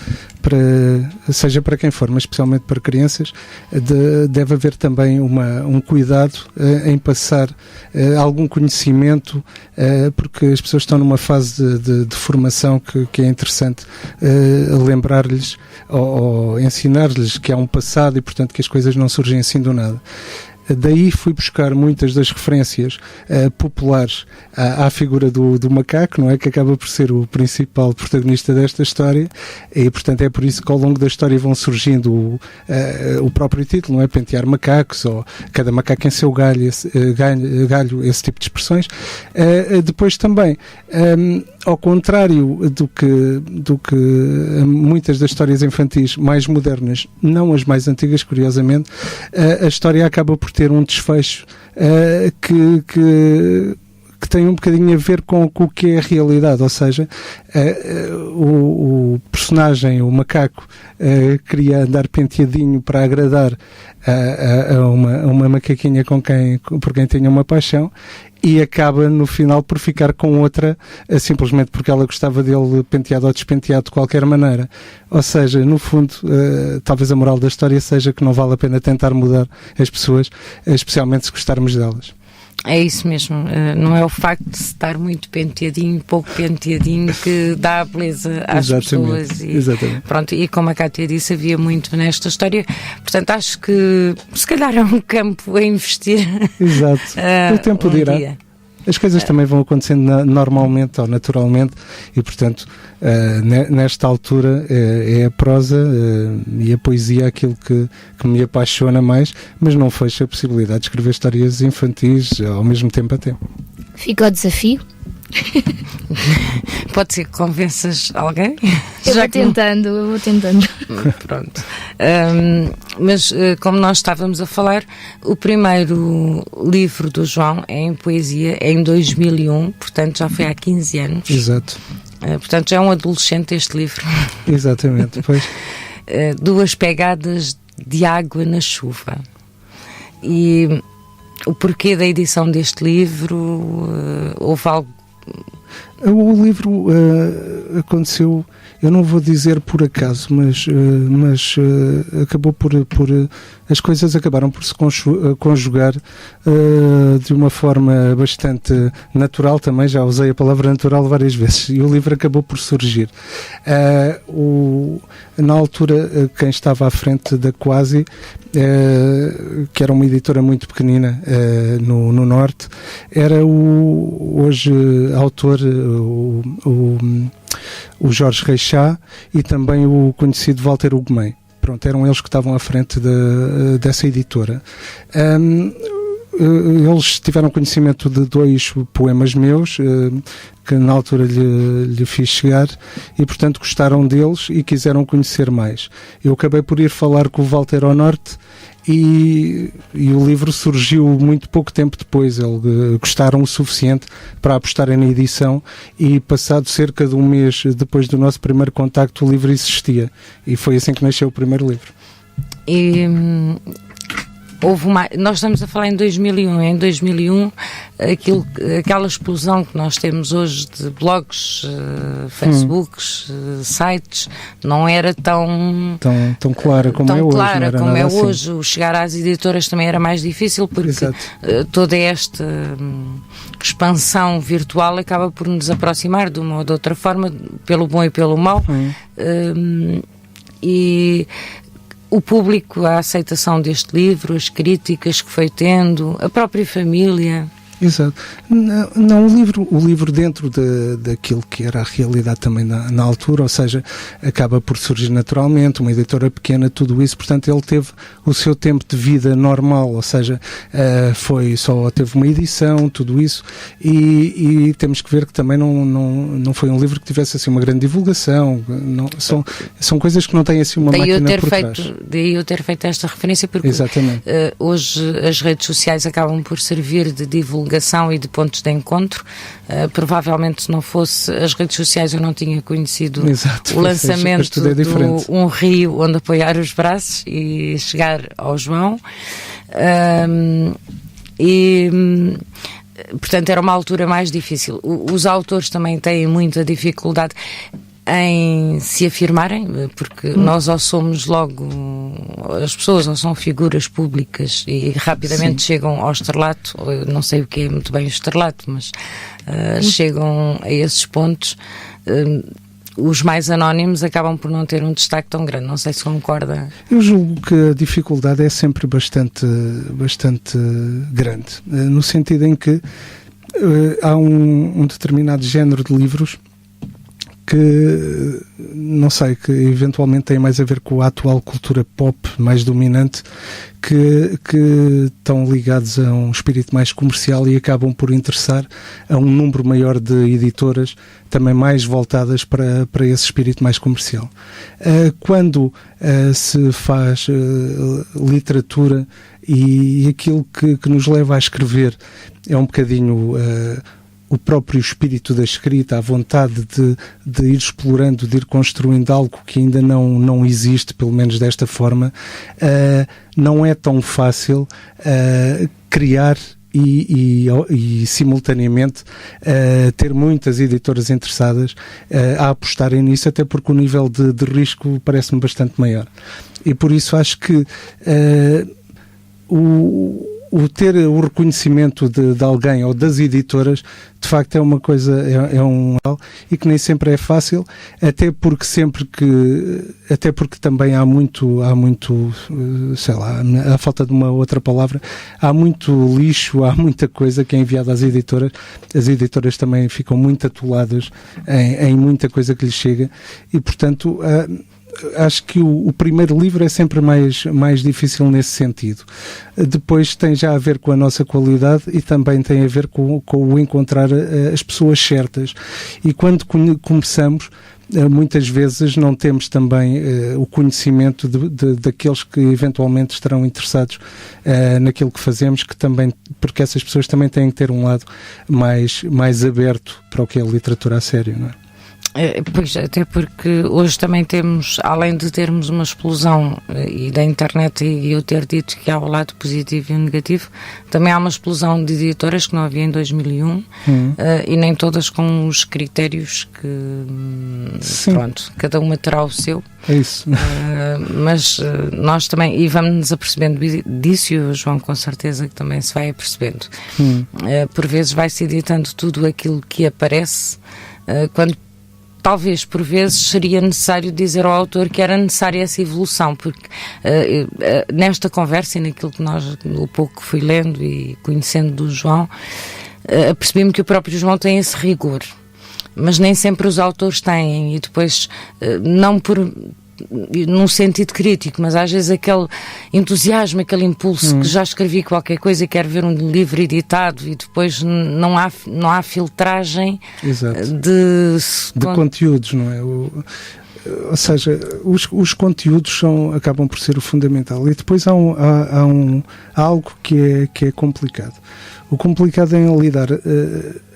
seja para quem for, mas especialmente para crianças, deve haver também um cuidado em passar algum conhecimento, porque as pessoas estão numa fase de formação que é interessante lembrar-lhes ou ensinar-lhes que há um passado e, portanto, que as coisas não surgem assim do nada. Daí fui buscar muitas das referências populares à figura do macaco, não é? Que acaba por ser o principal protagonista desta história, e portanto é por isso que ao longo da história vão surgindo o próprio título, não é? Pentear macacos, ou cada macaco em seu galho, esse tipo de expressões. Depois também ao contrário do que muitas das histórias infantis mais modernas, não as mais antigas, curiosamente, a história acaba por ter um desfecho que tem um bocadinho a ver com o que é a realidade, ou seja, o personagem, o macaco, queria andar penteadinho para agradar a uma macaquinha por quem tinha uma paixão, e acaba no final por ficar com outra, simplesmente porque ela gostava dele penteado ou despenteado de qualquer maneira. Ou seja, no fundo, talvez a moral da história seja que não vale a pena tentar mudar as pessoas, especialmente se gostarmos delas. É isso mesmo, não é o facto de estar muito penteadinho, pouco penteadinho, que dá a beleza às pessoas. Exatamente. Pronto, e como a Cátia disse, havia muito nesta história, portanto acho que se calhar é um campo a investir. Exato, o tempo dirá. Dia. As coisas também vão acontecendo normalmente ou naturalmente, e portanto nesta altura é a prosa e a poesia aquilo que me apaixona mais, mas não fecha a possibilidade de escrever histórias infantis ao mesmo tempo a tempo. Fica o desafio. Pode ser que convenças alguém? Eu vou tentando. Pronto. Mas como nós estávamos a falar, o primeiro livro do João é em poesia, é em 2001, portanto já foi há 15 anos. Exato. Portanto já é um adolescente este livro. Exatamente, pois. 2 pegadas de água na chuva. E o porquê da edição deste livro, houve algo... O livro aconteceu, eu não vou dizer por acaso, mas acabou por as coisas acabaram por se conjugar de uma forma bastante natural também, já usei a palavra natural várias vezes, e o livro acabou por surgir. Na altura, quem estava à frente da Quasi, que era uma editora muito pequenina no Norte, era o hoje autor, o Jorge Reixá, e também o conhecido Walter Ugumem. Pronto, eram eles que estavam à frente dessa editora. Eles tiveram conhecimento de 2 poemas meus que na altura lhe fiz chegar, e portanto gostaram deles e quiseram conhecer mais. Eu acabei por ir falar com o Walter ao Norte, e o livro surgiu muito pouco tempo depois. Eles gostaram o suficiente para apostarem na edição, e passado cerca de um mês depois do nosso primeiro contacto, o livro existia, e foi assim que nasceu o primeiro livro. E nós estamos a falar em 2001. Em 2001, aquela explosão que nós temos hoje de blogs, Facebooks, sites, não era tão clara como é hoje. Clara como é hoje. Assim. O chegar às editoras também era mais difícil, porque toda esta expansão virtual acaba por nos aproximar de uma ou de outra forma, pelo bom e pelo mau. E o público, a aceitação deste livro, as críticas que foi tendo, a própria família. Exato. Não, o livro dentro daquilo que era a realidade também na altura, ou seja, acaba por surgir naturalmente, uma editora pequena, tudo isso, portanto ele teve o seu tempo de vida normal, ou seja, teve uma edição, tudo isso, e temos que ver que também não foi um livro que tivesse assim uma grande divulgação, são coisas que não têm assim uma máquina por trás. Daí eu ter feito esta referência, porque hoje as redes sociais acabam por servir de divulgação e de pontos de encontro. Provavelmente, se não fosse as redes sociais, eu não tinha conhecido o lançamento do Um Rio onde apoiar os braços e chegar ao João. Portanto, era uma altura mais difícil. Os autores também têm muita dificuldade em se afirmarem, porque nós ou somos logo, as pessoas ou são figuras públicas e rapidamente chegam ao estrelato. Eu não sei o que é muito bem o estrelato, mas chegam a esses pontos. Os mais anónimos acabam por não ter um destaque tão grande. Não sei se concorda. Eu julgo que a dificuldade é sempre bastante grande, no sentido em que há um determinado género de livros que, não sei, que eventualmente tem mais a ver com a atual cultura pop mais dominante, que estão ligados a um espírito mais comercial e acabam por interessar a um número maior de editoras também mais voltadas para esse espírito mais comercial. Quando se faz literatura e aquilo que nos leva a escrever é um bocadinho o próprio espírito da escrita, a vontade de ir explorando, de ir construindo algo que ainda não existe, pelo menos desta forma, não é tão fácil criar e simultaneamente ter muitas editoras interessadas a apostarem nisso, até porque o nível de risco parece-me bastante maior. E por isso acho que o ter o reconhecimento de alguém ou das editoras, de facto é uma coisa, e que nem sempre é fácil, até porque também há muito, sei lá, a falta de uma outra palavra, há muito lixo, há muita coisa que é enviada às editoras. As editoras também ficam muito atoladas em muita coisa que lhes chega e, portanto, acho que o primeiro livro é sempre mais difícil nesse sentido. Depois tem já a ver com a nossa qualidade e também tem a ver com o encontrar as pessoas certas. E quando começamos, muitas vezes não temos também o conhecimento daqueles que eventualmente estarão interessados naquilo que fazemos, porque essas pessoas também têm que ter um lado mais aberto para o que é a literatura a sério, não é? Pois, até porque hoje também temos, além de termos uma explosão e da internet e eu ter dito que há o lado positivo e o negativo, também há uma explosão de editoras que não havia em 2001 e nem todas com os critérios que, pronto, cada uma terá o seu. É isso. Mas nós também, e vamos nos apercebendo disso, e o João com certeza que também se vai apercebendo. Por vezes vai-se editando tudo aquilo que aparece, quando talvez por vezes seria necessário dizer ao autor que era necessária essa evolução, porque nesta conversa e naquilo que o pouco que fui lendo e conhecendo do João, apercebi-me que o próprio João tem esse rigor, mas nem sempre os autores têm, e depois não num sentido crítico, mas às vezes aquele entusiasmo, aquele impulso que já escrevi qualquer coisa e quero ver um livro editado e depois não há filtragem de conteúdos, não é? Ou seja, os conteúdos acabam por ser o fundamental e depois há algo que é complicado. O complicado em lidar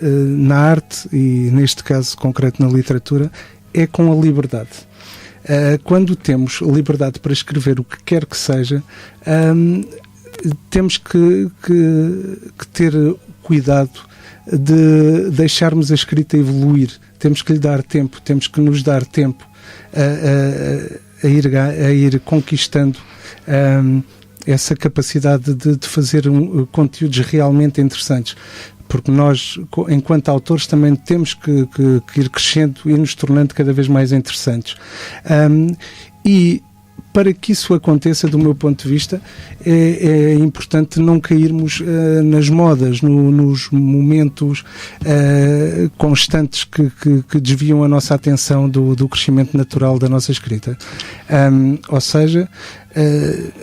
na arte e neste caso concreto na literatura é com a liberdade. Quando temos liberdade para escrever o que quer que seja, temos que ter cuidado de deixarmos a escrita evoluir. Temos que lhe dar tempo, temos que nos dar tempo a ir conquistando essa capacidade de fazer conteúdos realmente interessantes. Porque nós, enquanto autores, também temos que ir crescendo e nos tornando cada vez mais interessantes. E para que isso aconteça, do meu ponto de vista, é importante não cairmos nas modas, nos momentos constantes que desviam a nossa atenção do crescimento natural da nossa escrita. Ou seja,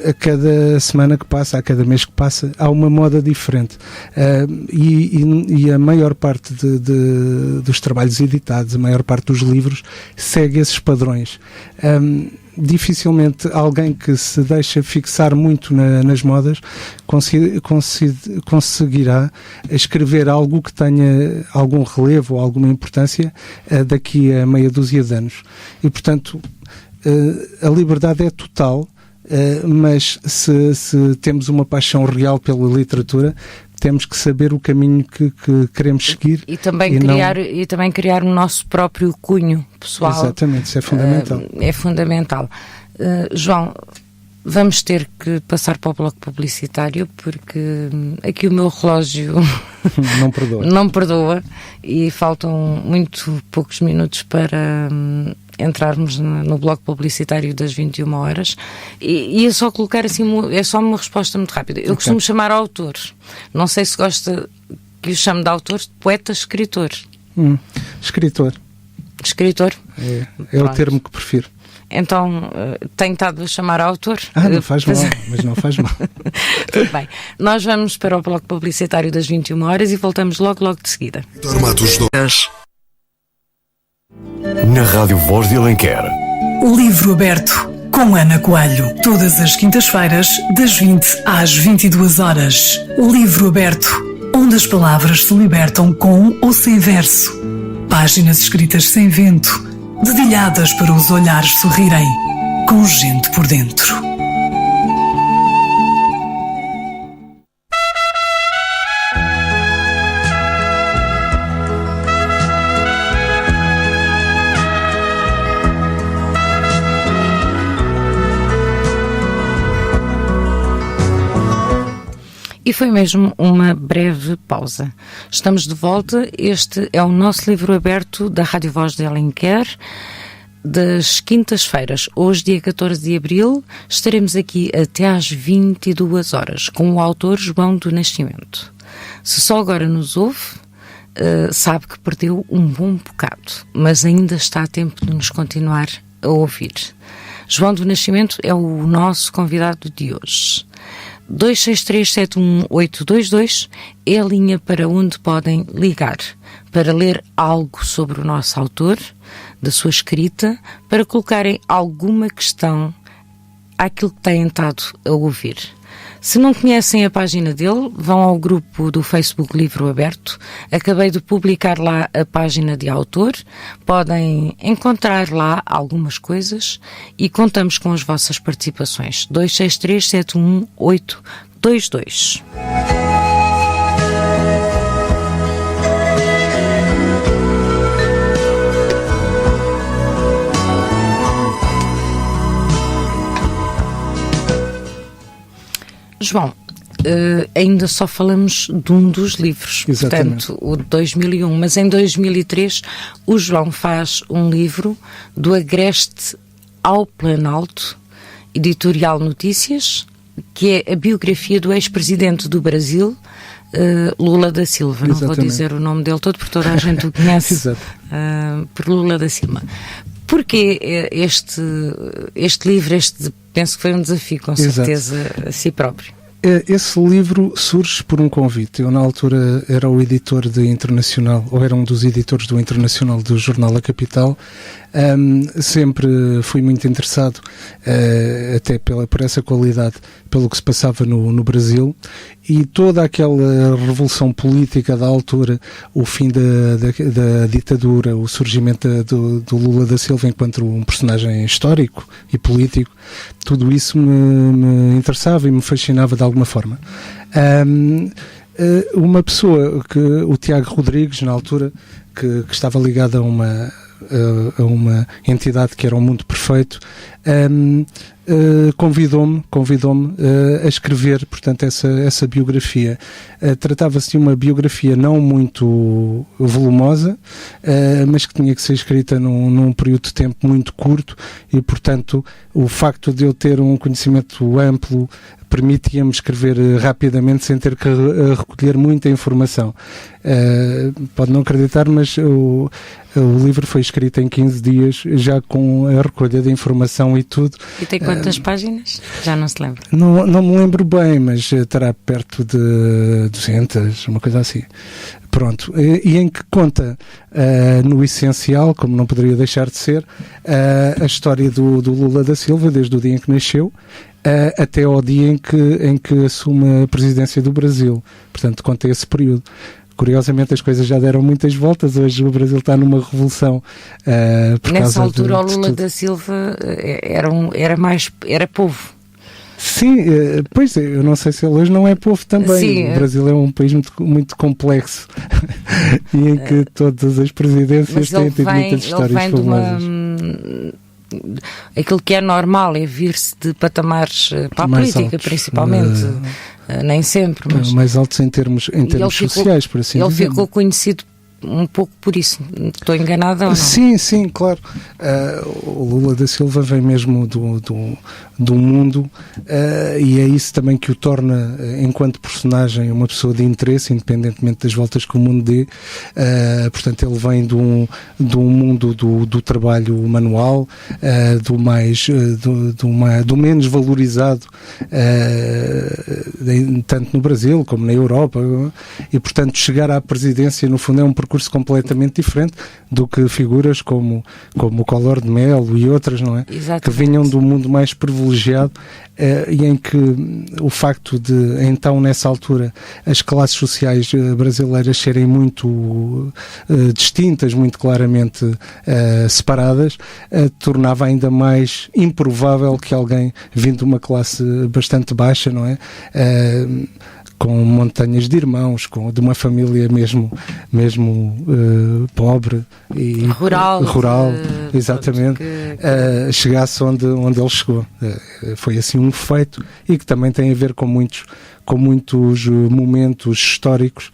a cada semana que passa, a cada mês que passa, há uma moda diferente. E a maior parte dos trabalhos editados, a maior parte dos livros, segue esses padrões. Dificilmente alguém que se deixa fixar muito nas modas conseguirá escrever algo que tenha algum relevo ou alguma importância daqui a meia dúzia de anos. E, portanto, a liberdade é total, mas se temos uma paixão real pela literatura, temos que saber o caminho que queremos seguir. E também criar o nosso próprio cunho pessoal. Exatamente, isso é fundamental. É fundamental. João, vamos ter que passar para o bloco publicitário, porque aqui o meu relógio não perdoa e faltam muito poucos minutos para entrarmos no bloco publicitário das 21 horas e é só colocar assim, é só uma resposta muito rápida. Eu costumo chamar autores, não sei se gosta que o chame de autores, poeta, escritor. Escritor. Escritor? É o termo que prefiro. Então, tenho estado a chamar autor? Não faz mal, mas não faz mal. Tudo bem. Nós vamos para o bloco publicitário das 21 horas e voltamos logo de seguida. Na Rádio Voz de Alenquer. O Livro Aberto, com Ana Coelho. Todas as quintas-feiras, das 20 às 22 horas. O Livro Aberto, onde as palavras se libertam com ou sem verso. Páginas escritas sem vento, dedilhadas para os olhares sorrirem, com gente por dentro. E foi mesmo uma breve pausa. Estamos de volta. Este é o nosso livro aberto da Rádio Voz de Alenquer, das quintas-feiras. Hoje, dia 14 de abril, estaremos aqui até às 22 horas, com o autor João do Nascimento. Se só agora nos ouve, sabe que perdeu um bom bocado, mas ainda está a tempo de nos continuar a ouvir. João do Nascimento é o nosso convidado de hoje. 263-71822 é a linha para onde podem ligar, para ler algo sobre o nosso autor, da sua escrita, para colocarem alguma questão àquilo que têm estado a ouvir. Se não conhecem a página dele, vão ao grupo do Facebook Livro Aberto. Acabei de publicar lá a página de autor. Podem encontrar lá algumas coisas e contamos com as vossas participações. 263-71822. João, ainda só falamos de um dos livros, exatamente. Portanto, o de 2001, mas em 2003 o João faz um livro do Agreste ao Planalto, editorial Notícias, que é a biografia do ex-presidente do Brasil, Lula da Silva. Exatamente. Não vou dizer o nome dele todo, porque toda a gente o conhece por Lula da Silva. Porquê este livro, penso que foi um desafio, com certeza, a si próprio? Esse livro surge por um convite. Eu, na altura, era o editor de Internacional, ou era um dos editores do Internacional do jornal A Capital. Sempre fui muito interessado, até por essa qualidade, pelo que se passava no Brasil, e toda aquela revolução política da altura, o fim da ditadura, o surgimento do Lula da Silva enquanto um personagem histórico e político, tudo isso me interessava e me fascinava de alguma forma. Uma pessoa, o Tiago Rodrigues, na altura, que estava ligado a uma entidade que era o Mundo Perfeito, convidou-me a escrever, portanto, essa biografia. Tratava-se de uma biografia não muito volumosa, mas que tinha que ser escrita num período de tempo muito curto e, portanto, o facto de eu ter um conhecimento amplo permitia-me escrever rapidamente sem ter que recolher muita informação. Pode não acreditar, mas o livro foi escrito em 15 dias, já com a recolha de informação e tudo. E tem quantas páginas? Já não se lembra? Não me lembro bem, mas terá perto de 200, uma coisa assim. Pronto, e em que conta, no essencial, como não poderia deixar de ser, a história do Lula da Silva, desde o dia em que nasceu, até ao dia em que assume a presidência do Brasil. Portanto, conta esse período. Curiosamente, as coisas já deram muitas voltas. Hoje o Brasil está numa revolução. Nessa altura, o Lula da Silva era povo. Sim, pois eu não sei se ele hoje não é povo também. Sim, o Brasil é um país muito, muito complexo e em que todas as presidências têm muitas histórias famosas. Aquilo que é normal é vir-se de patamares para a mais política, altos, principalmente. Nem sempre, mas mais altos em termos sociais, por assim dizer. Ele ficou conhecido um pouco por isso. Estou enganada ou não? Sim, claro. O Lula da Silva vem mesmo do mundo, e é isso também que o torna, enquanto personagem, uma pessoa de interesse, independentemente das voltas que o mundo dê. Portanto, ele vem do mundo do trabalho manual, do menos valorizado, tanto no Brasil como na Europa, e portanto chegar à presidência no fundo é um percurso completamente diferente do que figuras como o Collor de Mello e outras, não é? Exatamente. Que vinham do mundo mais privilegiado, e em que o facto de, então, nessa altura, as classes sociais brasileiras serem muito distintas, muito claramente separadas, tornava ainda mais improvável que alguém vindo de uma classe bastante baixa, não é? Com montanhas de irmãos, de uma família mesmo pobre e rural, exatamente, chegasse onde ele chegou. Foi assim um feito, e que também tem a ver com muitos momentos históricos,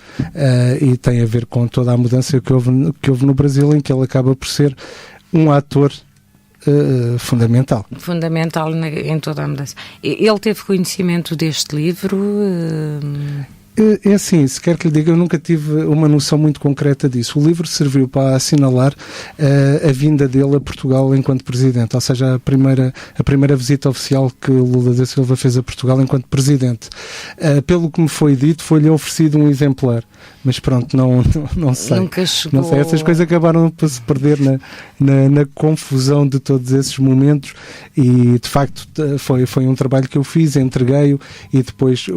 e tem a ver com toda a mudança que houve no Brasil, em que ele acaba por ser um ator fundamental em toda a mudança. Ele teve conhecimento deste livro? É assim, se quer que lhe diga, eu nunca tive uma noção muito concreta disso. O livro serviu para assinalar a vinda dele a Portugal enquanto presidente, ou seja, a primeira visita oficial que Lula da Silva fez a Portugal enquanto presidente. Pelo que me foi dito, foi-lhe oferecido um exemplar, mas pronto, não sei. Nunca chegou... Não sei, essas coisas acabaram por se perder na confusão de todos esses momentos, e de facto foi um trabalho que eu fiz, entreguei-o, e depois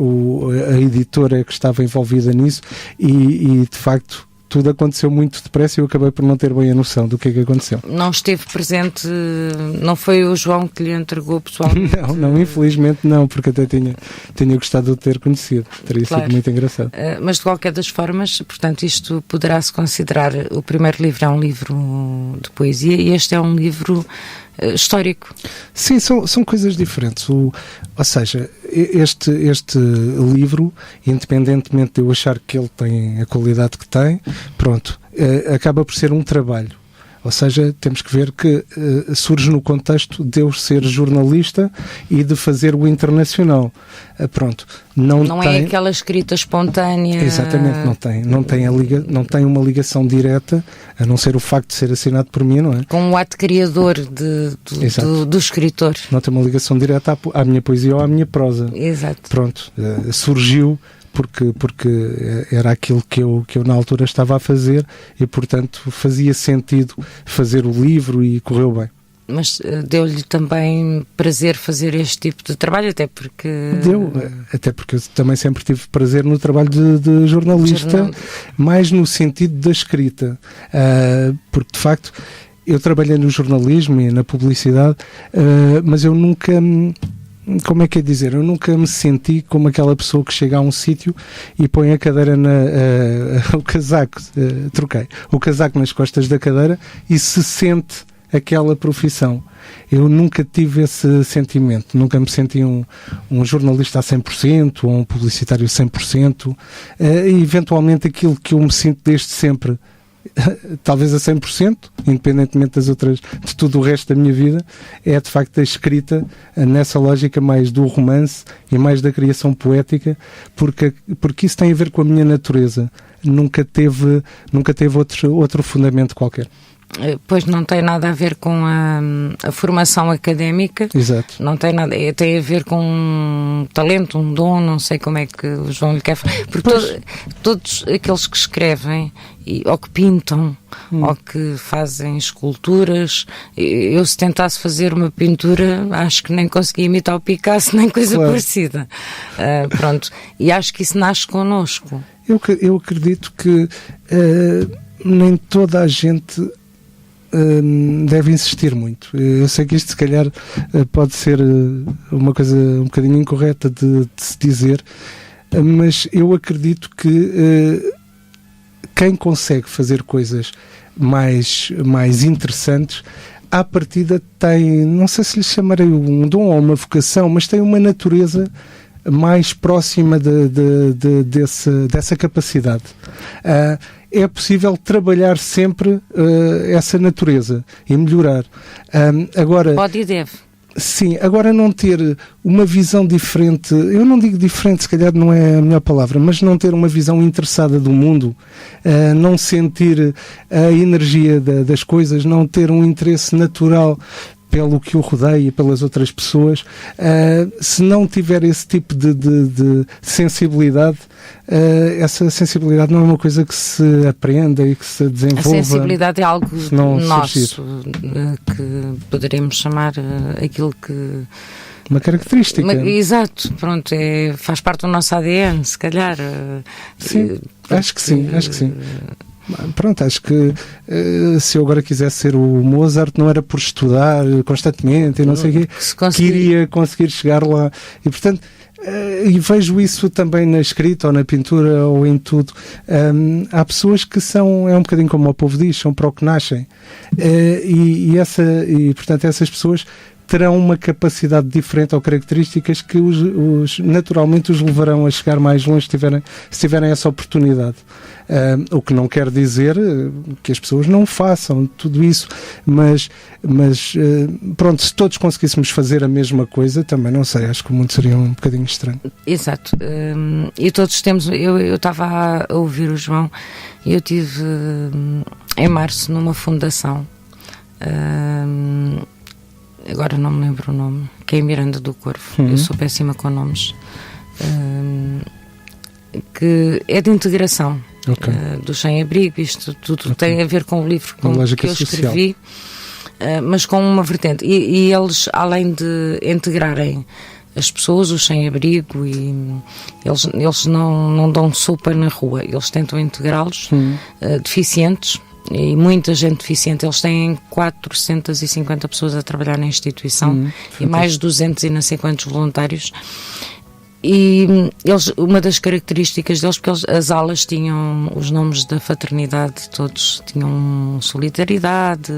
a editora que estava envolvida nisso, e de facto tudo aconteceu muito depressa, e eu acabei por não ter bem a noção do que é que aconteceu. Não esteve presente, não foi o João que lhe entregou pessoalmente? Não, infelizmente não, porque até tinha gostado de ter conhecido, teria sido muito engraçado. Mas de qualquer das formas, portanto, isto poderá-se considerar, o primeiro livro é um livro de poesia, e este é um livro histórico. Sim, são coisas diferentes. Ou seja, este livro, independentemente de eu achar que ele tem a qualidade que tem, pronto, acaba por ser um trabalho. Ou seja, temos que ver que surge no contexto de eu ser jornalista e de fazer o internacional. Pronto. Não é aquela escrita espontânea. Exatamente, não tem uma ligação direta, a não ser o facto de ser assinado por mim, não é? Com o ato criador do escritor. Não tem uma ligação direta à minha poesia ou à minha prosa. Exato. Pronto, surgiu porque era aquilo que eu na altura estava a fazer, e portanto fazia sentido fazer o livro, e correu bem. Mas deu-lhe também prazer fazer este tipo de trabalho, até porque eu também sempre tive prazer no trabalho de jornalista, mais no sentido da escrita, porque de facto eu trabalhei no jornalismo e na publicidade, mas eu nunca... Como é que é dizer? Eu nunca me senti como aquela pessoa que chega a um sítio e põe a cadeira o casaco nas costas da cadeira e se sente aquela profissão. Eu nunca tive esse sentimento, nunca me senti um jornalista a 100% ou um publicitário a 100%, e eventualmente aquilo que eu me sinto desde sempre, talvez a 100%, independentemente de tudo o resto da minha vida, é de facto a escrita nessa lógica mais do romance e mais da criação poética, porque isso tem a ver com a minha natureza, nunca teve outro fundamento qualquer. Pois não tem nada a ver com a formação académica. Exato. Não tem nada, tem a ver com um talento, um dom, não sei como é que o João lhe quer falar. Porque todos aqueles que escrevem ou que pintam ou que fazem esculturas, eu se tentasse fazer uma pintura acho que nem conseguia imitar o Picasso nem coisa parecida. Pronto, e acho que isso nasce connosco. Eu acredito que nem toda a gente deve insistir muito. Eu sei que isto se calhar pode ser uma coisa um bocadinho incorreta de se dizer, mas eu acredito que quem consegue fazer coisas mais interessantes, à partida tem, não sei se lhe chamarei um dom ou uma vocação, mas tem uma natureza mais próxima dessa capacidade. é possível trabalhar sempre essa natureza e melhorar. Agora, pode e deve. Sim, agora não ter uma visão diferente, eu não digo diferente, se calhar não é a melhor palavra, mas não ter uma visão interessada do mundo, não sentir a energia das coisas, não ter um interesse natural pelo que o rodeia e pelas outras pessoas, se não tiver esse tipo de sensibilidade, essa sensibilidade não é uma coisa que se aprenda e que se desenvolva. A sensibilidade é algo nosso, que poderemos chamar aquilo que... Uma característica. Exato, pronto, faz parte do nosso ADN, se calhar. Sim, acho que sim. Pronto, acho que se eu agora quisesse ser o Mozart, não era por estudar constantemente e não sei o quê, que iria conseguir chegar lá. E portanto, e vejo isso também na escrita ou na pintura ou em tudo. Há pessoas que são, é um bocadinho como o povo diz, são para o que nascem. E portanto essas pessoas terão uma capacidade diferente ou características que naturalmente os levarão a chegar mais longe se tiverem essa oportunidade. O que não quer dizer que as pessoas não façam tudo isso, mas pronto, se todos conseguíssemos fazer a mesma coisa, também não sei, acho que o mundo seria um bocadinho estranho. Exato. E todos temos, eu estava a ouvir o João e eu estive em março numa fundação, agora não me lembro o nome, que é em Miranda do Corvo. Eu sou péssima com nomes, que é de integração. Okay. Do sem-abrigo, isto tudo tem a ver com o livro que eu escrevi, mas com uma vertente. E eles, além de integrarem as pessoas, os sem-abrigo, e eles não dão sopa na rua, eles tentam integrá-los, deficientes, e muita gente deficiente. Eles têm 450 pessoas a trabalhar na instituição e mais de 200 e não sei quantos voluntários. E uma das características deles, porque as aulas tinham os nomes da fraternidade, todos tinham solidariedade,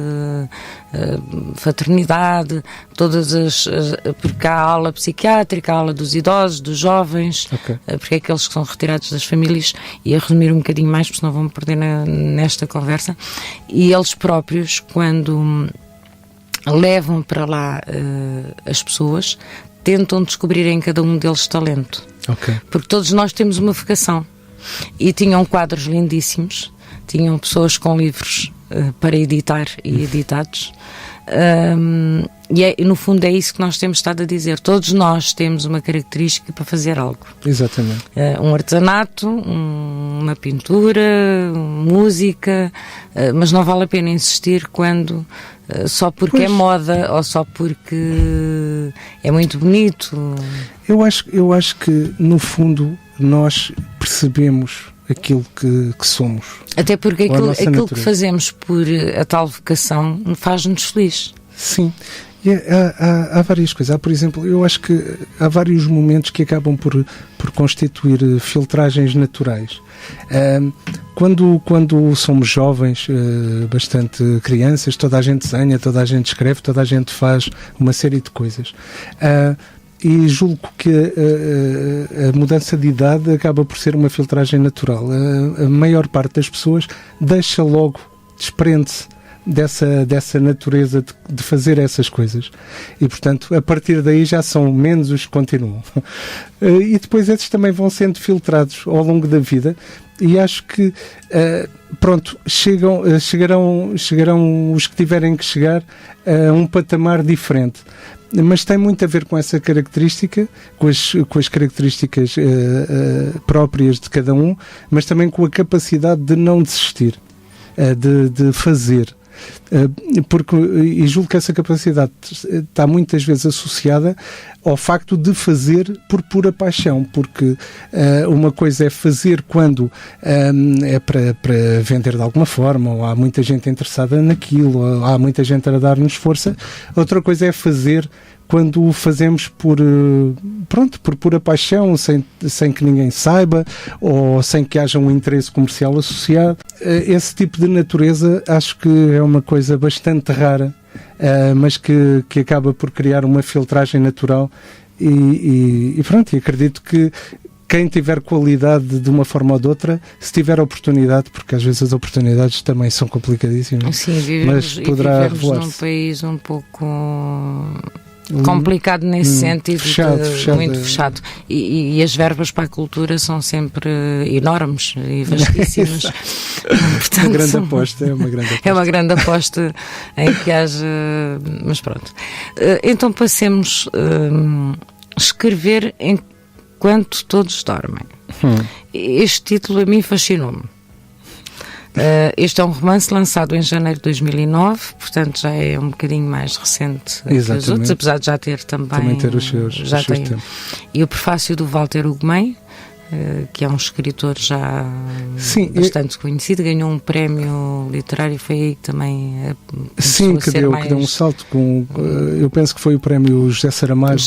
fraternidade, porque há a aula psiquiátrica, a aula dos idosos, dos jovens, porque é aqueles que são retirados das famílias, e a resumir um bocadinho mais, porque senão vão-me perder nesta conversa. E eles próprios, quando levam para lá as pessoas, tentam descobrir em cada um deles talento. Porque todos nós temos uma vocação. E tinham quadros lindíssimos, tinham pessoas com livros para editar e editados. E no fundo é isso que nós temos estado a dizer. Todos nós temos uma característica para fazer algo. Exatamente. Um artesanato, uma pintura, música, mas não vale a pena insistir quando só porque é moda ou só porque é muito bonito. Eu acho que no fundo nós percebemos aquilo que somos. Até porque aquilo que fazemos por a tal vocação faz-nos feliz. Sim. E há várias coisas. Por exemplo, eu acho que há vários momentos que acabam por constituir filtragens naturais. Quando somos jovens, bastante crianças, toda a gente desenha, toda a gente escreve, toda a gente faz uma série de coisas. E julgo que a mudança de idade acaba por ser uma filtragem natural. A maior parte das pessoas deixa logo, desprende-se dessa natureza de fazer essas coisas. E, portanto, a partir daí já são menos os que continuam. E depois esses também vão sendo filtrados ao longo da vida. E acho que, pronto, chegarão os que tiverem que chegar a um patamar diferente. Mas tem muito a ver com essa característica, com as características próprias de cada um, mas também com a capacidade de não desistir, de fazer. E julgo que essa capacidade está muitas vezes associada ao facto de fazer por pura paixão, porque uma coisa é fazer quando é para vender de alguma forma, ou há muita gente interessada naquilo, ou há muita gente a dar-nos força. Outra coisa é fazer quando o fazemos por pura paixão, sem que ninguém saiba, ou sem que haja um interesse comercial associado. Esse tipo de natureza acho que é uma coisa bastante rara, mas que acaba por criar uma filtragem natural e acredito que quem tiver qualidade de uma forma ou de outra, se tiver oportunidade, porque às vezes as oportunidades também são complicadíssimas, Sim, mas poderá vivemos revelar-se. num país um pouco complicado nesse sentido, fechado. Muito fechado, e as verbas para a cultura são sempre enormes e vastíssimas. Portanto, uma grande aposta. É uma grande aposta em que haja, mas pronto. Então passemos a escrever enquanto todos dormem. Este título a mim fascinou-me. Este é um romance lançado em janeiro de 2009, portanto já é um bocadinho mais recente que os outros, apesar de já ter também ter os seus tempos. E o prefácio do Walter Ugumem, que é um escritor já bastante conhecido, ganhou um prémio literário, foi aí que também que deu um salto com, eu penso que foi o prémio José Saramago,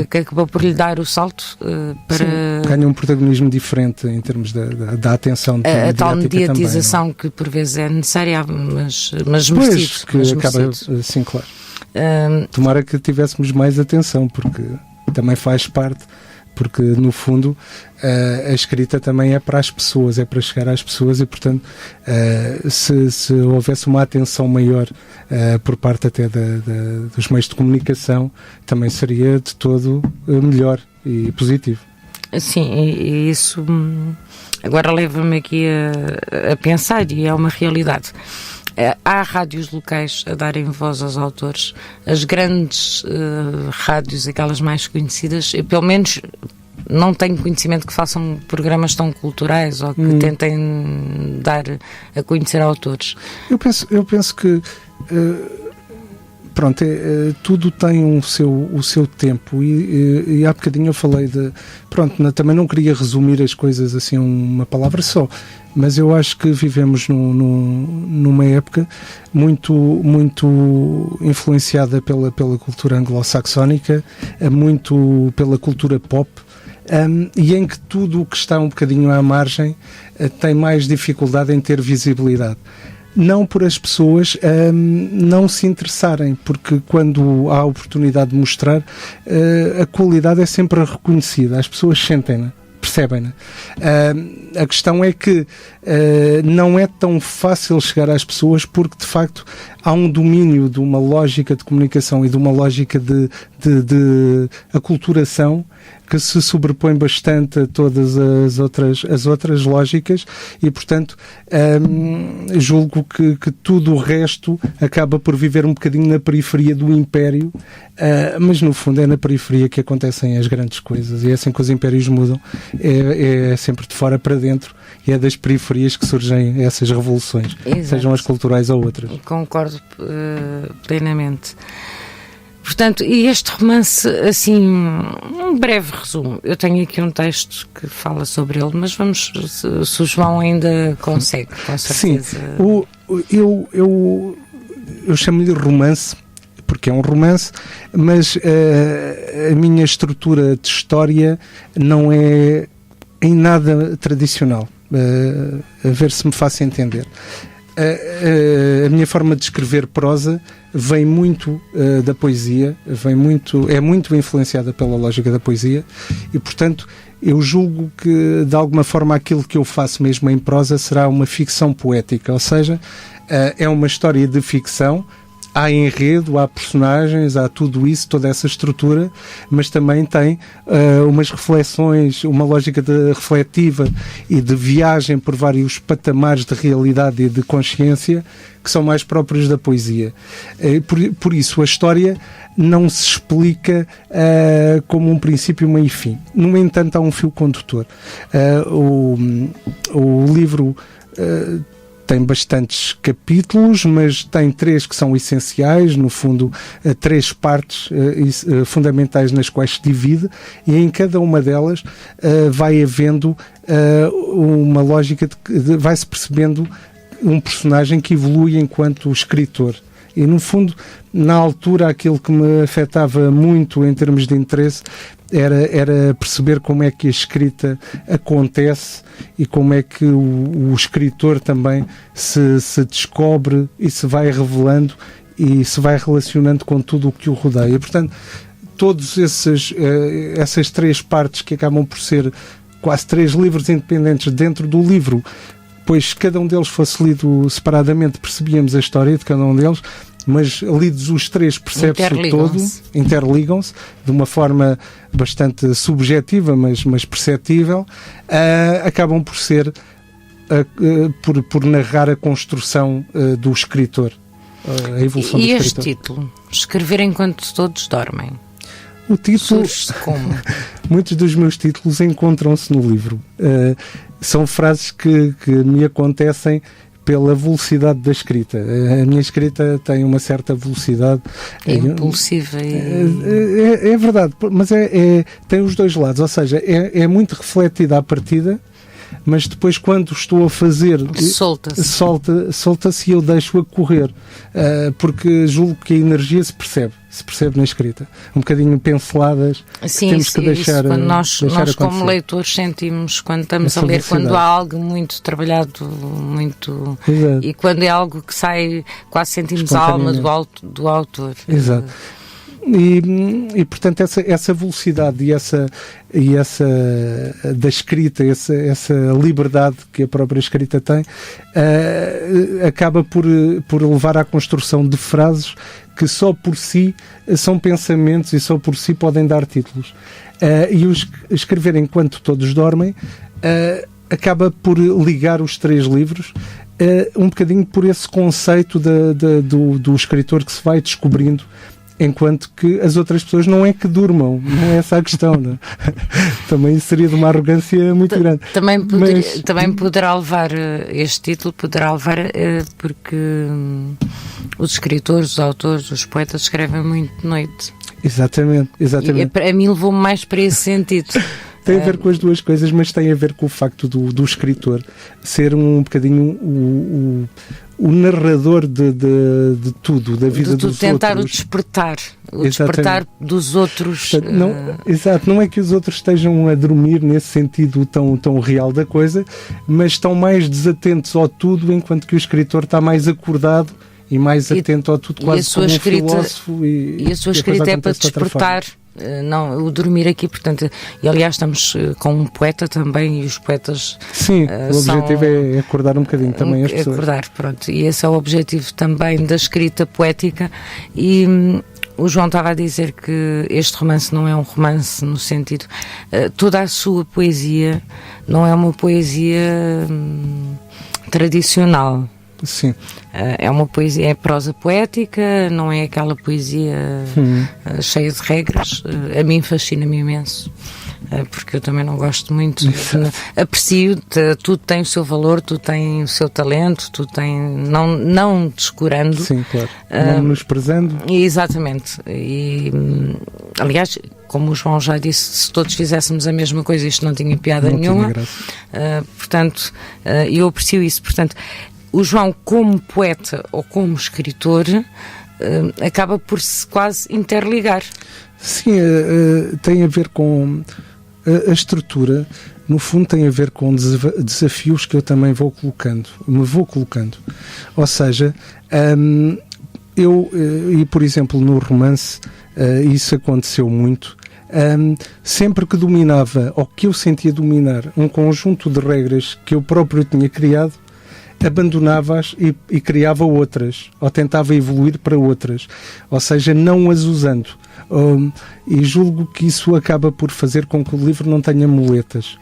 que acabou por lhe dar o salto para... ganha um protagonismo diferente em termos da atenção a tal mediatização também, que por vezes é necessária, mas merecido. Acaba, sim, claro. Tomara que tivéssemos mais atenção, porque também faz parte. Porque, no fundo, a escrita também é para as pessoas, é para chegar às pessoas e, portanto, se houvesse uma atenção maior por parte até dos meios de comunicação, também seria de todo melhor e positivo. Sim, e isso agora leva-me aqui a pensar, e é uma realidade. Há rádios locais a darem voz aos autores. As grandes rádios, aquelas mais conhecidas, eu, pelo menos não tenho conhecimento que façam programas tão culturais ou que tentem dar a conhecer autores. Eu penso que pronto, tudo tem o seu tempo e há bocadinho eu falei também não queria resumir as coisas assim uma palavra só, mas eu acho que vivemos numa época muito influenciada pela cultura anglo-saxónica, muito pela cultura pop, e em que tudo o que está um bocadinho à margem tem mais dificuldade em ter visibilidade. Não por as pessoas não se interessarem, porque quando há a oportunidade de mostrar, a qualidade é sempre reconhecida, as pessoas sentem-na, percebem-na. A questão é que não é tão fácil chegar às pessoas, porque de facto há um domínio de uma lógica de comunicação e de uma lógica de aculturação que se sobrepõe bastante a todas as outras lógicas e, portanto, julgo que tudo o resto acaba por viver um bocadinho na periferia do império, mas no fundo é na periferia que acontecem as grandes coisas, e é assim que os impérios mudam, é sempre de fora para dentro, e é das periferias que surgem essas revoluções. Exato. Sejam as culturais ou outras. Concordo plenamente. Portanto, e este romance, assim, um breve resumo. Eu tenho aqui um texto que fala sobre ele, mas vamos, se o João ainda consegue, com certeza. Sim, eu chamo-lhe romance, porque é um romance, mas a minha estrutura de história não é em nada tradicional. A ver se me faço entender. A minha forma de escrever prosa vem muito da poesia, é muito influenciada pela lógica da poesia e, portanto, eu julgo que de alguma forma aquilo que eu faço mesmo em prosa será uma ficção poética, ou seja, é uma história de ficção. Há enredo, há personagens, há tudo isso, toda essa estrutura, mas também tem umas reflexões, uma lógica refletiva e de viagem por vários patamares de realidade e de consciência que são mais próprios da poesia. Por isso, a história não se explica como um princípio, meio e fim. No entanto, há um fio condutor. O livro tem bastantes capítulos, mas tem 3 que são essenciais, no fundo 3 partes fundamentais nas quais se divide, e em cada uma delas vai havendo uma lógica, vai-se percebendo um personagem que evolui enquanto escritor. E, no fundo, na altura, aquilo que me afetava muito em termos de interesse era perceber como é que a escrita acontece e como é que o escritor também se descobre e se vai revelando e se vai relacionando com tudo o que o rodeia. Portanto, todos essas 3 partes que acabam por ser quase 3 livros independentes dentro do livro, pois cada um deles fosse lido separadamente, percebíamos a história de cada um deles, mas lidos os 3 percebe-se o todo, interligam-se de uma forma bastante subjetiva, mas perceptível, acabam por ser por narrar a construção do escritor, a evolução do escritor. E este título, Escrever Enquanto Todos Dormem? O título, como? Muitos dos meus títulos encontram-se no livro. São frases que me acontecem pela velocidade da escrita. A minha escrita tem uma certa velocidade. É impulsiva. É verdade, mas tem os dois lados. Ou seja, é muito refletida à partida, mas depois quando estou a fazer solta-se e eu deixo-a correr, porque julgo que a energia se percebe na escrita, um bocadinho pinceladas. Sim, temos que deixar, quando nós como leitores sentimos quando estamos a ler, quando há algo muito trabalhado, muito Exato. E quando é algo que sai, quase sentimos a alma do autor. Exato. E portanto essa velocidade e essa da escrita, essa liberdade que a própria escrita tem, acaba por levar à construção de frases que só por si são pensamentos e só por si podem dar títulos. E o Escrever Enquanto Todos Dormem acaba por ligar os 3 livros um bocadinho por esse conceito do escritor que se vai descobrindo, enquanto que as outras pessoas não é que durmam, não é essa a questão, não? Também seria de uma arrogância muito grande. Também poderá levar este título, porque os escritores, os autores, os poetas escrevem muito de noite. Exatamente. E a mim levou-me mais para esse sentido. Tem a ver com as duas coisas, mas tem a ver com o facto do escritor ser um bocadinho o narrador de tudo, da vida dos outros. Tentar o despertar dos outros. Exato, não é que os outros estejam a dormir nesse sentido tão real da coisa, mas estão mais desatentos ao tudo, enquanto que o escritor está mais acordado e mais atento ao tudo, quase como um filósofo. E a sua escrita é para despertar. Não, o dormir aqui, portanto, e aliás estamos com um poeta também, e os poetas sim, o objetivo é acordar um bocadinho também as pessoas. Acordar, pronto, e esse é o objetivo também da escrita poética. E o João estava a dizer que este romance não é um romance no sentido, toda a sua poesia não é uma poesia tradicional. Sim. É uma poesia, é prosa poética, não é aquela poesia cheia de regras. A mim fascina-me imenso, porque eu também não gosto muito. Aprecio, tudo tem o seu valor, tudo tem o seu talento, tudo tem, não descurando. Sim, claro. Não menosprezando. Exatamente. E, aliás, como o João já disse, se todos fizéssemos a mesma coisa, isto não tinha piada nenhuma. Portanto, eu aprecio isso. Portanto, o João, como poeta ou como escritor, acaba por se quase interligar. Sim, tem a ver com a estrutura, no fundo tem a ver com desafios que eu também me vou colocando. Ou seja, e por exemplo no romance, isso aconteceu muito, sempre que dominava, ou que eu sentia dominar, um conjunto de regras que eu próprio tinha criado, abandonava-as e criava outras, ou tentava evoluir para outras, ou seja, não as usando. E julgo que isso acaba por fazer com que o livro não tenha muletas.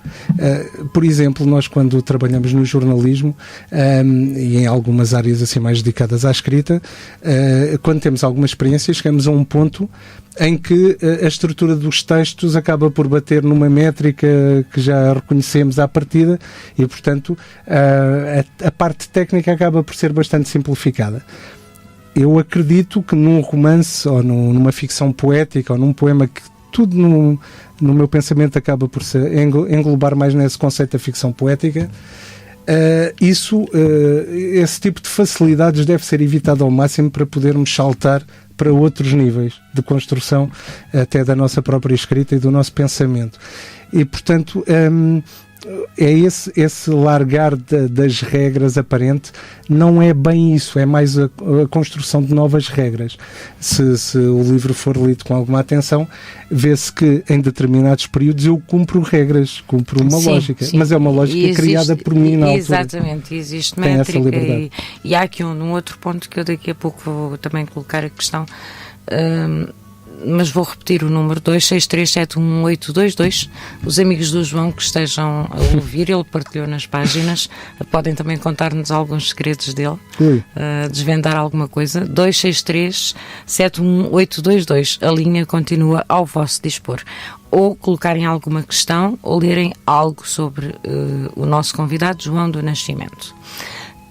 Por exemplo, nós quando trabalhamos no jornalismo e em algumas áreas assim mais dedicadas à escrita, quando temos alguma experiência, chegamos a um ponto em que a estrutura dos textos acaba por bater numa métrica que já reconhecemos à partida e, portanto, a parte técnica acaba por ser bastante simplificada. Eu acredito que num romance ou numa ficção poética ou num poema, que tudo no meu pensamento acaba por englobar mais nesse conceito da ficção poética, esse tipo de facilidades deve ser evitado ao máximo para podermos saltar para outros níveis de construção até da nossa própria escrita e do nosso pensamento. E, portanto, é esse largar das regras aparente, não é bem isso, é mais a construção de novas regras. Se o livro for lido com alguma atenção, vê-se que em determinados períodos eu cumpro regras, cumpro uma lógica, mas é uma lógica criada por mim na altura. Exatamente, existe métrica e há aqui um outro ponto que eu daqui a pouco vou também colocar a questão, mas vou repetir o número 263711822. Os amigos do João que estejam a ouvir, ele partilhou nas páginas, podem também contar-nos alguns segredos dele, desvendar alguma coisa. 263711822. A linha continua ao vosso dispor. Ou colocarem alguma questão ou lerem algo sobre o nosso convidado João do Nascimento.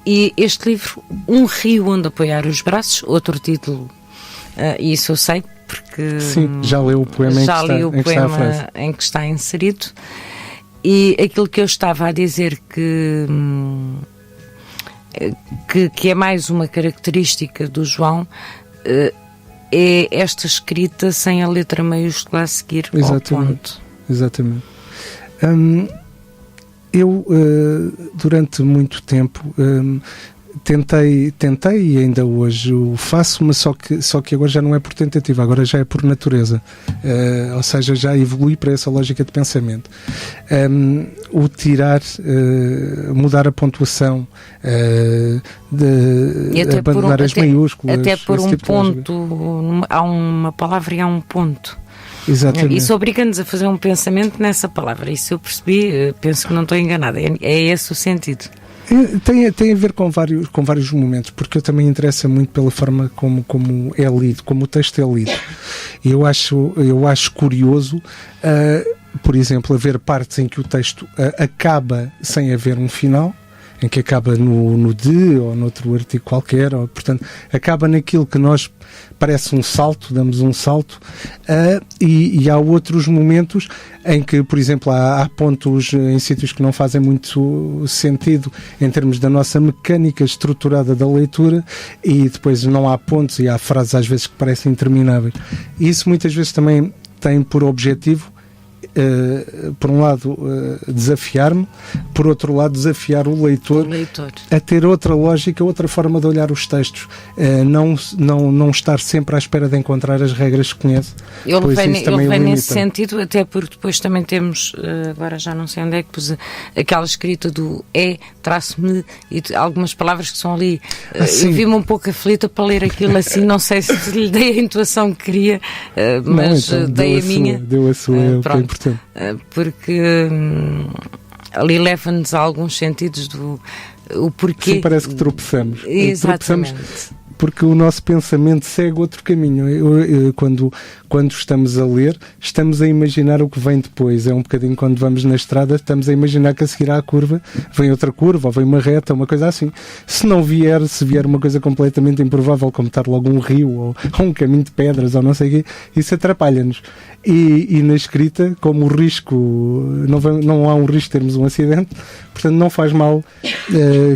E este livro, Um Rio Onde Apoiar os Braços, outro título, e isso eu sei porque sim, já leu o poema em que está inserido, e aquilo que eu estava a dizer que é mais uma característica do João, é esta escrita sem a letra maiúscula a seguir ao ponto. Exatamente. Eu durante muito tempo tentei e ainda hoje o faço, mas só que agora já não é por tentativa, agora já é por natureza, ou seja, já evolui para essa lógica de pensamento. O tirar, mudar a pontuação, abandonar as maiúsculas, até por um ponto, há uma palavra e há um ponto. Exatamente. Isso obriga-nos a fazer um pensamento nessa palavra. Isso eu percebi, penso que não estou enganada, é esse o sentido. Tem a ver com vários momentos, porque eu também interessa muito pela forma como é lido, como o texto é lido. Eu acho curioso, por exemplo, haver partes em que o texto acaba sem haver um final, em que acaba no de ou noutro artigo qualquer, ou, portanto, acaba naquilo que nós parece um salto, damos um salto, e há outros momentos em que, por exemplo, há pontos em sítios que não fazem muito sentido em termos da nossa mecânica estruturada da leitura, e depois não há pontos e há frases às vezes que parecem intermináveis. E isso muitas vezes também tem por objetivo, por um lado, desafiar-me, por outro lado, desafiar o leitor a ter outra lógica, outra forma de olhar os textos, não estar sempre à espera de encontrar as regras que conhece. Eu levei nesse sentido, até porque depois também temos, agora já não sei onde é que pus, aquela escrita do traço-me, e algumas palavras que são ali. Eu vi-me um pouco aflita para ler aquilo assim, não sei se lhe dei a intuação que queria, mas não, então, dei a minha. Deu a sua, é importante. Porque ali leva-nos a alguns sentidos o porquê. Sim, parece que tropeçamos. Exatamente. Porque o nosso pensamento segue outro caminho. Quando estamos a ler, estamos a imaginar o que vem depois. É um bocadinho quando vamos na estrada, estamos a imaginar que a seguir à curva vem outra curva, ou vem uma reta, uma coisa assim. Se vier uma coisa completamente improvável, como estar logo um rio, ou um caminho de pedras, ou não sei o quê, isso atrapalha-nos. E na escrita, como o risco, não há um risco de termos um acidente, portanto não faz mal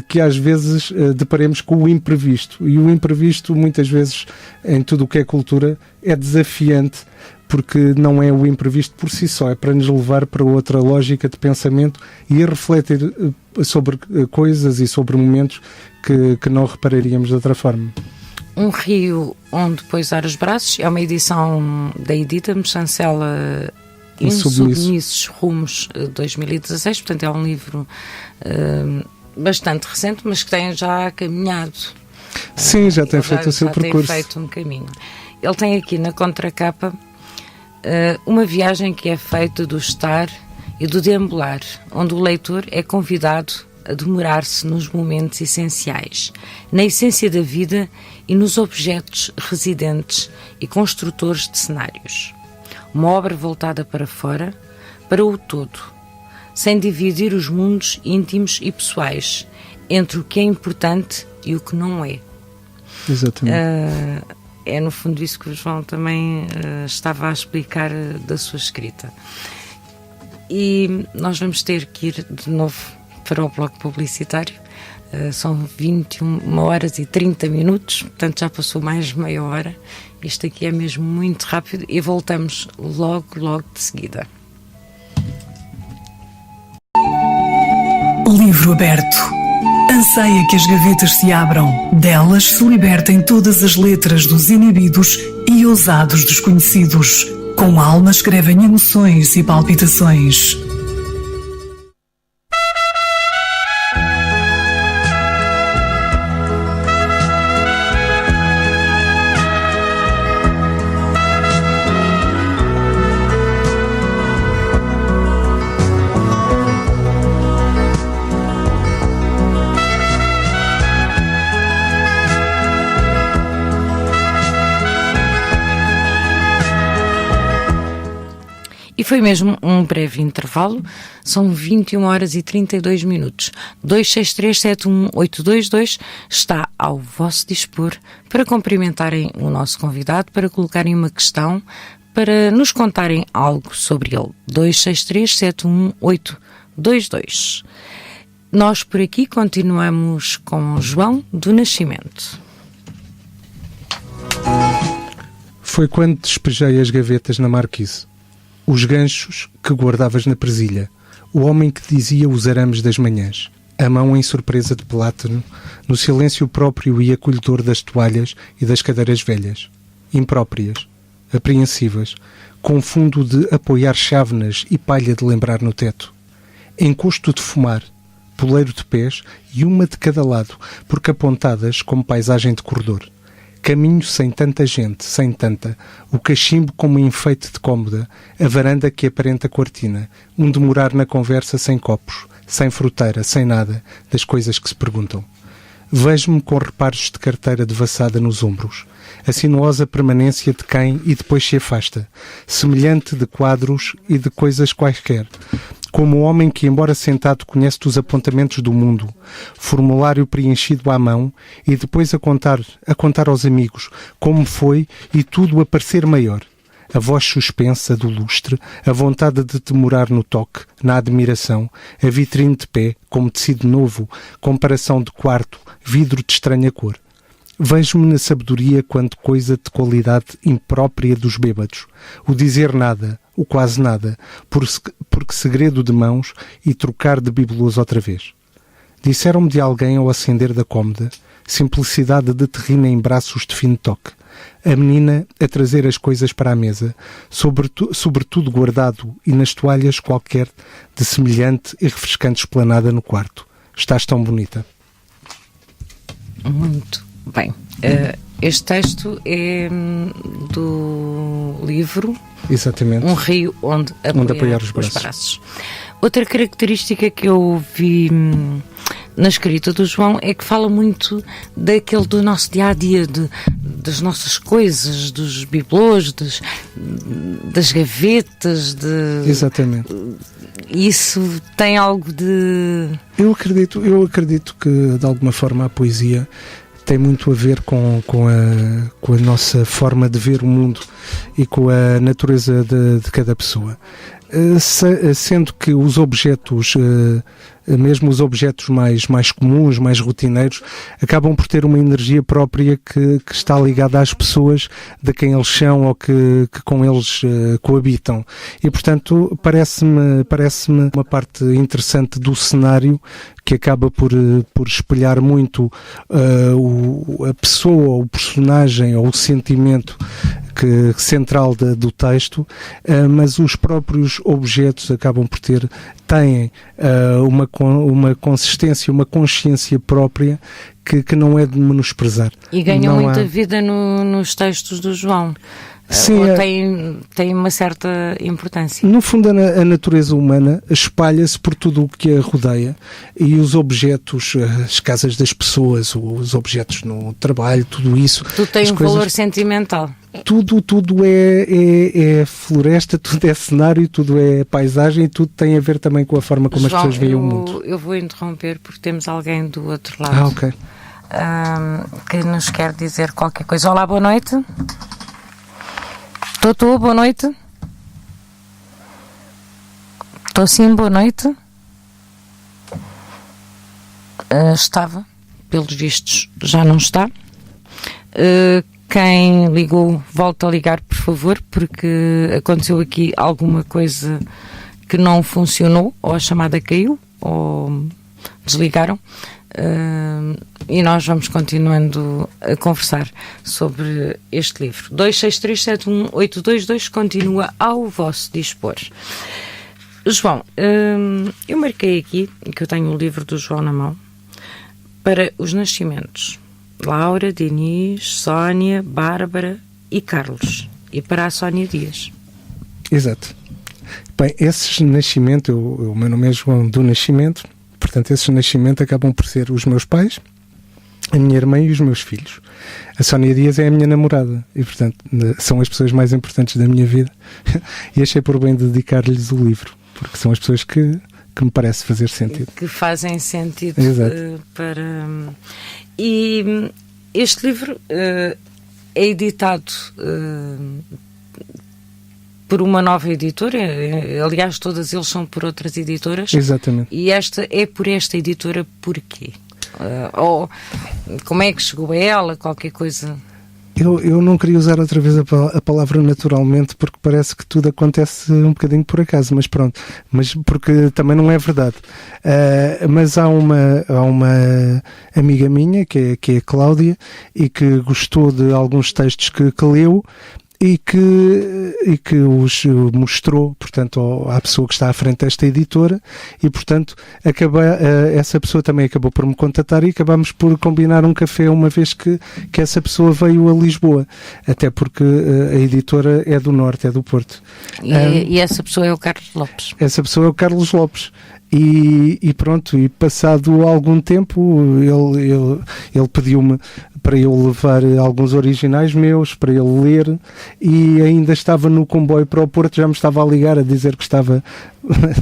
que às vezes deparemos com o imprevisto. E o imprevisto, muitas vezes, em tudo o que é cultura, é desafiante, porque não é o imprevisto por si só, é para nos levar para outra lógica de pensamento e a refletir sobre coisas e sobre momentos que não repararíamos de outra forma. Um Rio Onde Pousar os Braços é uma edição da Edita, Chancela Insubmissos Rumos 2016, portanto é um livro bastante recente, mas que tem já caminhado. Sim, já tem feito o seu percurso. Tem feito um caminho. Ele tem aqui na contracapa uma viagem que é feita do estar e do deambular, onde o leitor é convidado a demorar-se nos momentos essenciais, na essência da vida e nos objetos residentes e construtores de cenários. Uma obra voltada para fora, para o todo, sem dividir os mundos íntimos e pessoais, entre o que é importante e o que não é. Exatamente. É no fundo isso que o João também estava a explicar da sua escrita. E nós vamos ter que ir de novo para o bloco publicitário. São 21 horas e 30 minutos, portanto já passou mais de meia hora. Isto aqui é mesmo muito rápido e voltamos logo de seguida. Livro aberto. Anseia que as gavetas se abram. Delas se libertem todas as letras dos inibidos e ousados desconhecidos. Com a alma escrevem emoções e palpitações. E foi mesmo um breve intervalo, são 21 horas e 32 minutos. 263-71822 está ao vosso dispor para cumprimentarem o nosso convidado, para colocarem uma questão, para nos contarem algo sobre ele. 263-71822. Nós por aqui continuamos com João do Nascimento. Foi quando despejei as gavetas na marquise, os ganchos que guardavas na presilha, o homem que dizia os arames das manhãs, a mão em surpresa de plátano, no silêncio próprio e acolhedor das toalhas e das cadeiras velhas, impróprias, apreensivas, com fundo de apoiar chávenas e palha de lembrar no teto, encosto de fumar, poleiro de pés e uma de cada lado, porque apontadas como paisagem de corredor. Caminho sem tanta gente, sem tanta, o cachimbo como enfeite de cômoda, a varanda que aparenta cortina, um demorar na conversa sem copos, sem fruteira, sem nada, das coisas que se perguntam. Vejo-me com reparos de carteira devassada nos ombros, a sinuosa permanência de quem e depois se afasta, semelhante de quadros e de coisas quaisquer, como o homem que, embora sentado, conhece os apontamentos do mundo, formulário preenchido à mão, e depois a contar aos amigos como foi e tudo a parecer maior. A voz suspensa do lustre, a vontade de demorar no toque, na admiração, a vitrine de pé, como tecido novo, comparação de quarto, vidro de estranha cor. Vejo-me na sabedoria quanto coisa de qualidade imprópria dos bêbados, o dizer nada, o quase nada, porque segredo de mãos e trocar de bibelôs outra vez. Disseram-me de alguém ao acender da cômoda, simplicidade de terrina em braços de fino toque, a menina a trazer as coisas para a mesa, sobretudo guardado e nas toalhas qualquer de semelhante e refrescante esplanada no quarto. Estás tão bonita. Muito bem. Este texto é do livro Exatamente. Um Rio onde apoiar os braços. Outra característica que eu vi na escrita do João é que fala muito daquele do nosso dia-a-dia, das nossas coisas, dos bibelôs, das gavetas. Exatamente. Isso tem algo de... Eu acredito que, de alguma forma, a poesia tem muito a ver com a nossa forma de ver o mundo e com a natureza de cada pessoa. Sendo que os objetos, mesmo os objetos mais comuns, mais rotineiros, acabam por ter uma energia própria que está ligada às pessoas de quem eles são ou que com eles coabitam. E, portanto, parece-me uma parte interessante do cenário que acaba por espelhar muito a pessoa, o personagem ou o sentimento central do texto, mas os próprios objetos acabam por têm uma consistência, uma consciência própria que não é de menosprezar. E ganham muita vida nos textos do João. Sim, tem uma certa importância. No fundo, a natureza humana espalha-se por tudo o que a rodeia, e os objetos, as casas das pessoas, os objetos no trabalho, tudo isso. Tudo tem um valor sentimental. Tudo é floresta, tudo é cenário, tudo é paisagem, e tudo tem a ver também com a forma como João, as pessoas veem o mundo. Eu vou interromper porque temos alguém do outro lado. Ok. Que nos quer dizer qualquer coisa. Olá, boa noite. Estou, boa noite. Estou sim, boa noite. Estava, pelos vistos, já não está. Quem ligou, volta a ligar, por favor, porque aconteceu aqui alguma coisa que não funcionou, ou a chamada caiu, ou desligaram. E nós vamos continuando a conversar sobre este livro. 263718222 continua ao vosso dispor. João, eu marquei aqui que eu tenho o livro do João na mão para os nascimentos: Laura, Denise, Sónia, Bárbara e Carlos, e para a Sónia Dias. Exato. Bem, esses nascimentos, o meu nome é João do Nascimento. Portanto, esses nascimentos acabam por ser os meus pais, a minha irmã e os meus filhos. A Sónia Dias é a minha namorada e, portanto, são as pessoas mais importantes da minha vida. E achei por bem dedicar-lhes o livro, porque são as pessoas que me parece fazer sentido. Que fazem sentido. Para... E este livro é editado por uma nova editora, aliás todas eles são por outras editoras. Exatamente. E esta é por esta editora porquê? Ou como é que chegou a ela, qualquer coisa? Eu não queria usar outra vez a palavra naturalmente, porque parece que tudo acontece um bocadinho por acaso, mas pronto, mas porque também não é verdade. Mas há uma amiga minha, que é a Cláudia, e que gostou de alguns textos que leu, e que os mostrou, portanto, à pessoa que está à frente desta editora, e, portanto, essa pessoa também acabou por me contatar e acabámos por combinar um café uma vez que essa pessoa veio a Lisboa, até porque a editora é do Norte, é do Porto. E essa pessoa é o Carlos Lopes. Essa pessoa é o Carlos Lopes. E pronto, e passado algum tempo ele pediu-me para eu levar alguns originais meus, para ele ler, e ainda estava no comboio para o Porto, já me estava a ligar a dizer que estava...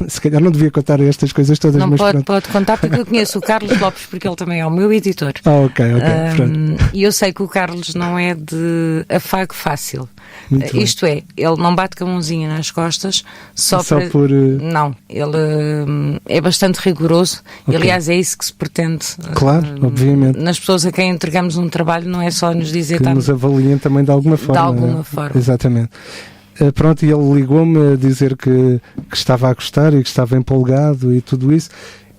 Se calhar não devia contar estas coisas todas, não, mas pode contar, porque eu conheço o Carlos Lopes, porque ele também é o meu editor. Ok, pronto. E eu sei que o Carlos não é de afago fácil. Isto é, ele não bate com a mãozinha nas costas só por... Não, ele é bastante rigoroso, e aliás é isso que se pretende. Claro, obviamente. Nas pessoas a quem entregamos um trabalho não é só nos dizer... Que nos avaliem também de alguma forma. De alguma forma. Exatamente. Pronto, e ele ligou-me a dizer que estava a gostar e que estava empolgado e tudo isso,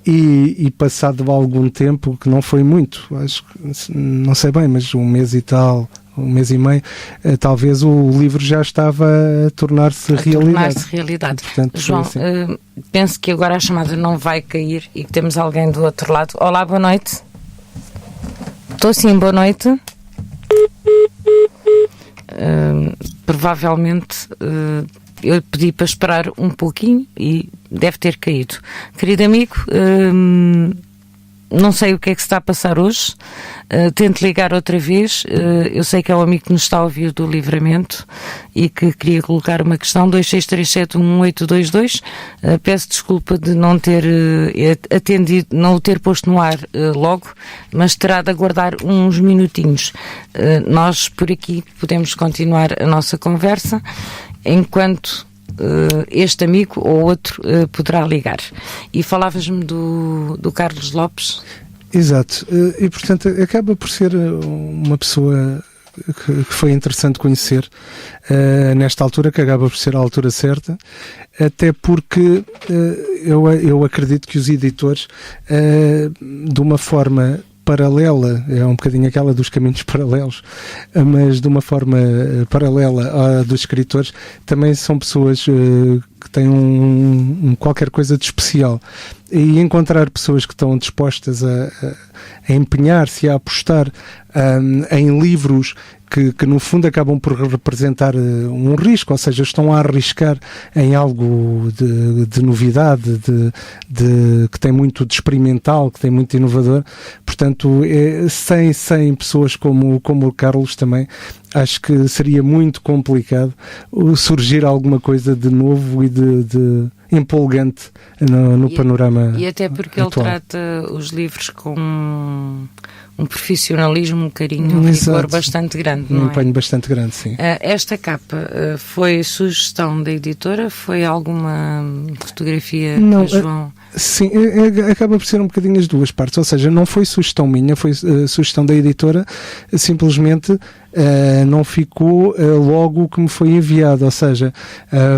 e passado algum tempo, que não foi muito, acho que, não sei bem, mas um mês e tal, um mês e meio, talvez o livro já estava a tornar-se realidade. Portanto, João, assim. Penso que agora a chamada não vai cair e que temos alguém do outro lado. Olá, boa noite. Estou sim, boa noite. Provavelmente eu pedi para esperar um pouquinho e deve ter caído. Querido amigo, não sei o que é que se está a passar hoje. Tente ligar outra vez. Eu sei que é o amigo que nos está a ouvir do Livramento e que queria colocar uma questão. 263711822. Peço desculpa de não ter atendido, não o ter posto no ar logo, mas terá de aguardar uns minutinhos. Nós por aqui podemos continuar a nossa conversa enquanto este amigo ou outro poderá ligar. E falavas-me do Carlos Lopes. Exato, e portanto acaba por ser uma pessoa que foi interessante conhecer nesta altura, que acaba por ser a altura certa, até porque eu acredito que os editores, de uma forma paralela, é um bocadinho aquela dos caminhos paralelos, mas de uma forma paralela à dos escritores, também são pessoas que têm qualquer coisa de especial, e encontrar pessoas que estão dispostas a empenhar-se, a apostar em livros que no fundo acabam por representar um risco, ou seja, estão a arriscar em algo de novidade, que tem muito de experimental, que tem muito de inovador. Portanto, sem pessoas como o Carlos também, acho que seria muito complicado surgir alguma coisa de novo e de empolgante no panorama. E até porque atual. Ele trata os livros com um profissionalismo, um carinho, um rigor bastante grande, não é? Um empenho bastante grande, sim. Esta capa foi sugestão da editora? Foi alguma fotografia não, que João... Sim, acaba por ser um bocadinho as duas partes, ou seja, não foi sugestão minha, foi sugestão da editora, simplesmente não ficou logo o que me foi enviado, ou seja,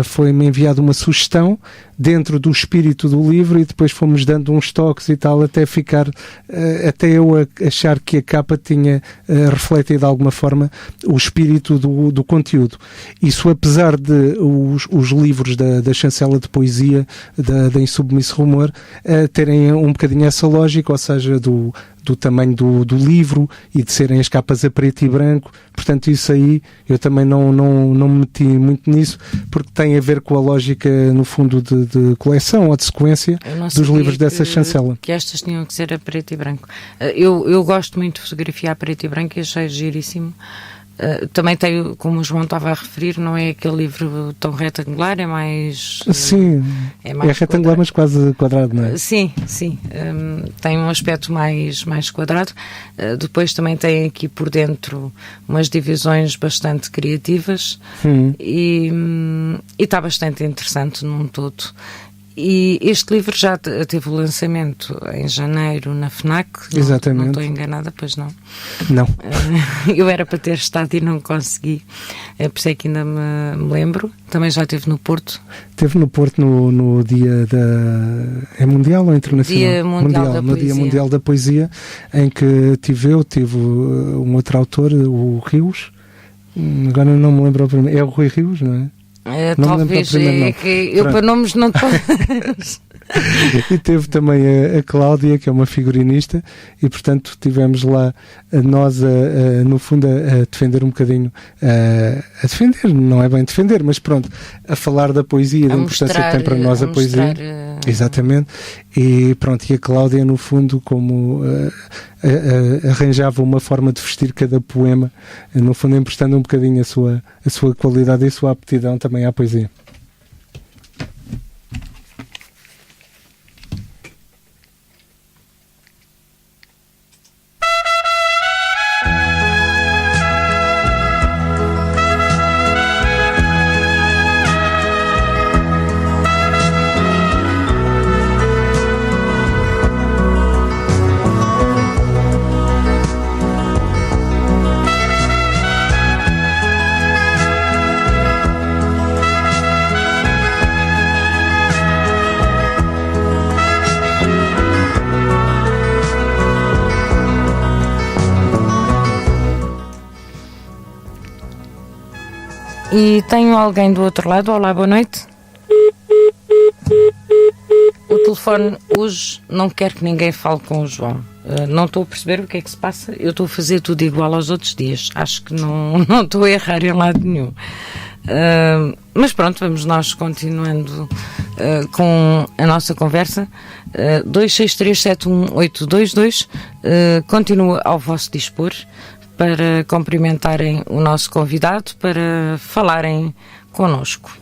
foi-me enviada uma sugestão dentro do espírito do livro e depois fomos dando uns toques e tal até ficar, até eu achar que a capa tinha refletido de alguma forma o espírito do conteúdo. Isso apesar de os livros da chancela de poesia da Insubmisso Rumor terem um bocadinho essa lógica, ou seja, do tamanho do livro e de serem as capas a preto e branco. Portanto, isso aí eu também não me meti muito nisso, porque tem a ver com a lógica, no fundo, de coleção ou de sequência dos livros dessa chancela. Que estas tinham que ser a preto e branco. Eu gosto muito de fotografia a preto e branco e achei giríssimo. Também tem, como o João estava a referir, não é aquele livro tão retangular, é mais... Sim, é retangular, mas quase quadrado, não é? Sim, tem um aspecto mais quadrado. Depois também tem aqui por dentro umas divisões bastante criativas e está bastante interessante num todo. E este livro já teve o lançamento em janeiro na FNAC. Exatamente. Não estou enganada, pois não? Não. Eu era para ter estado e não consegui. Por isso é que ainda me lembro. Também já esteve no Porto. Esteve no Porto no dia da... É mundial ou internacional? Dia mundial da no Poesia. Dia Mundial da Poesia, em que tive um outro autor, o Rios. Agora não me lembro o primeiro. É o Rui Rios, não é? Talvez, que eu para nomes não posso. E teve também a Cláudia, que é uma figurinista, e portanto tivemos lá nós no fundo a defender um bocadinho, a defender, não é bem defender, mas pronto, a falar da poesia, da importância que tem para nós a poesia. Exatamente. E pronto, e a Cláudia no fundo como arranjava uma forma de vestir cada poema, no fundo emprestando um bocadinho a sua qualidade e a sua aptidão também à poesia. E tenho alguém do outro lado. Olá, boa noite. O telefone hoje não quer que ninguém fale com o João. Não estou a perceber o que é que se passa. Eu estou a fazer tudo igual aos outros dias. Acho que não estou a errar em lado nenhum. Mas pronto, vamos nós continuando com a nossa conversa. 263718222 continua ao vosso dispor para cumprimentarem o nosso convidado, para falarem connosco.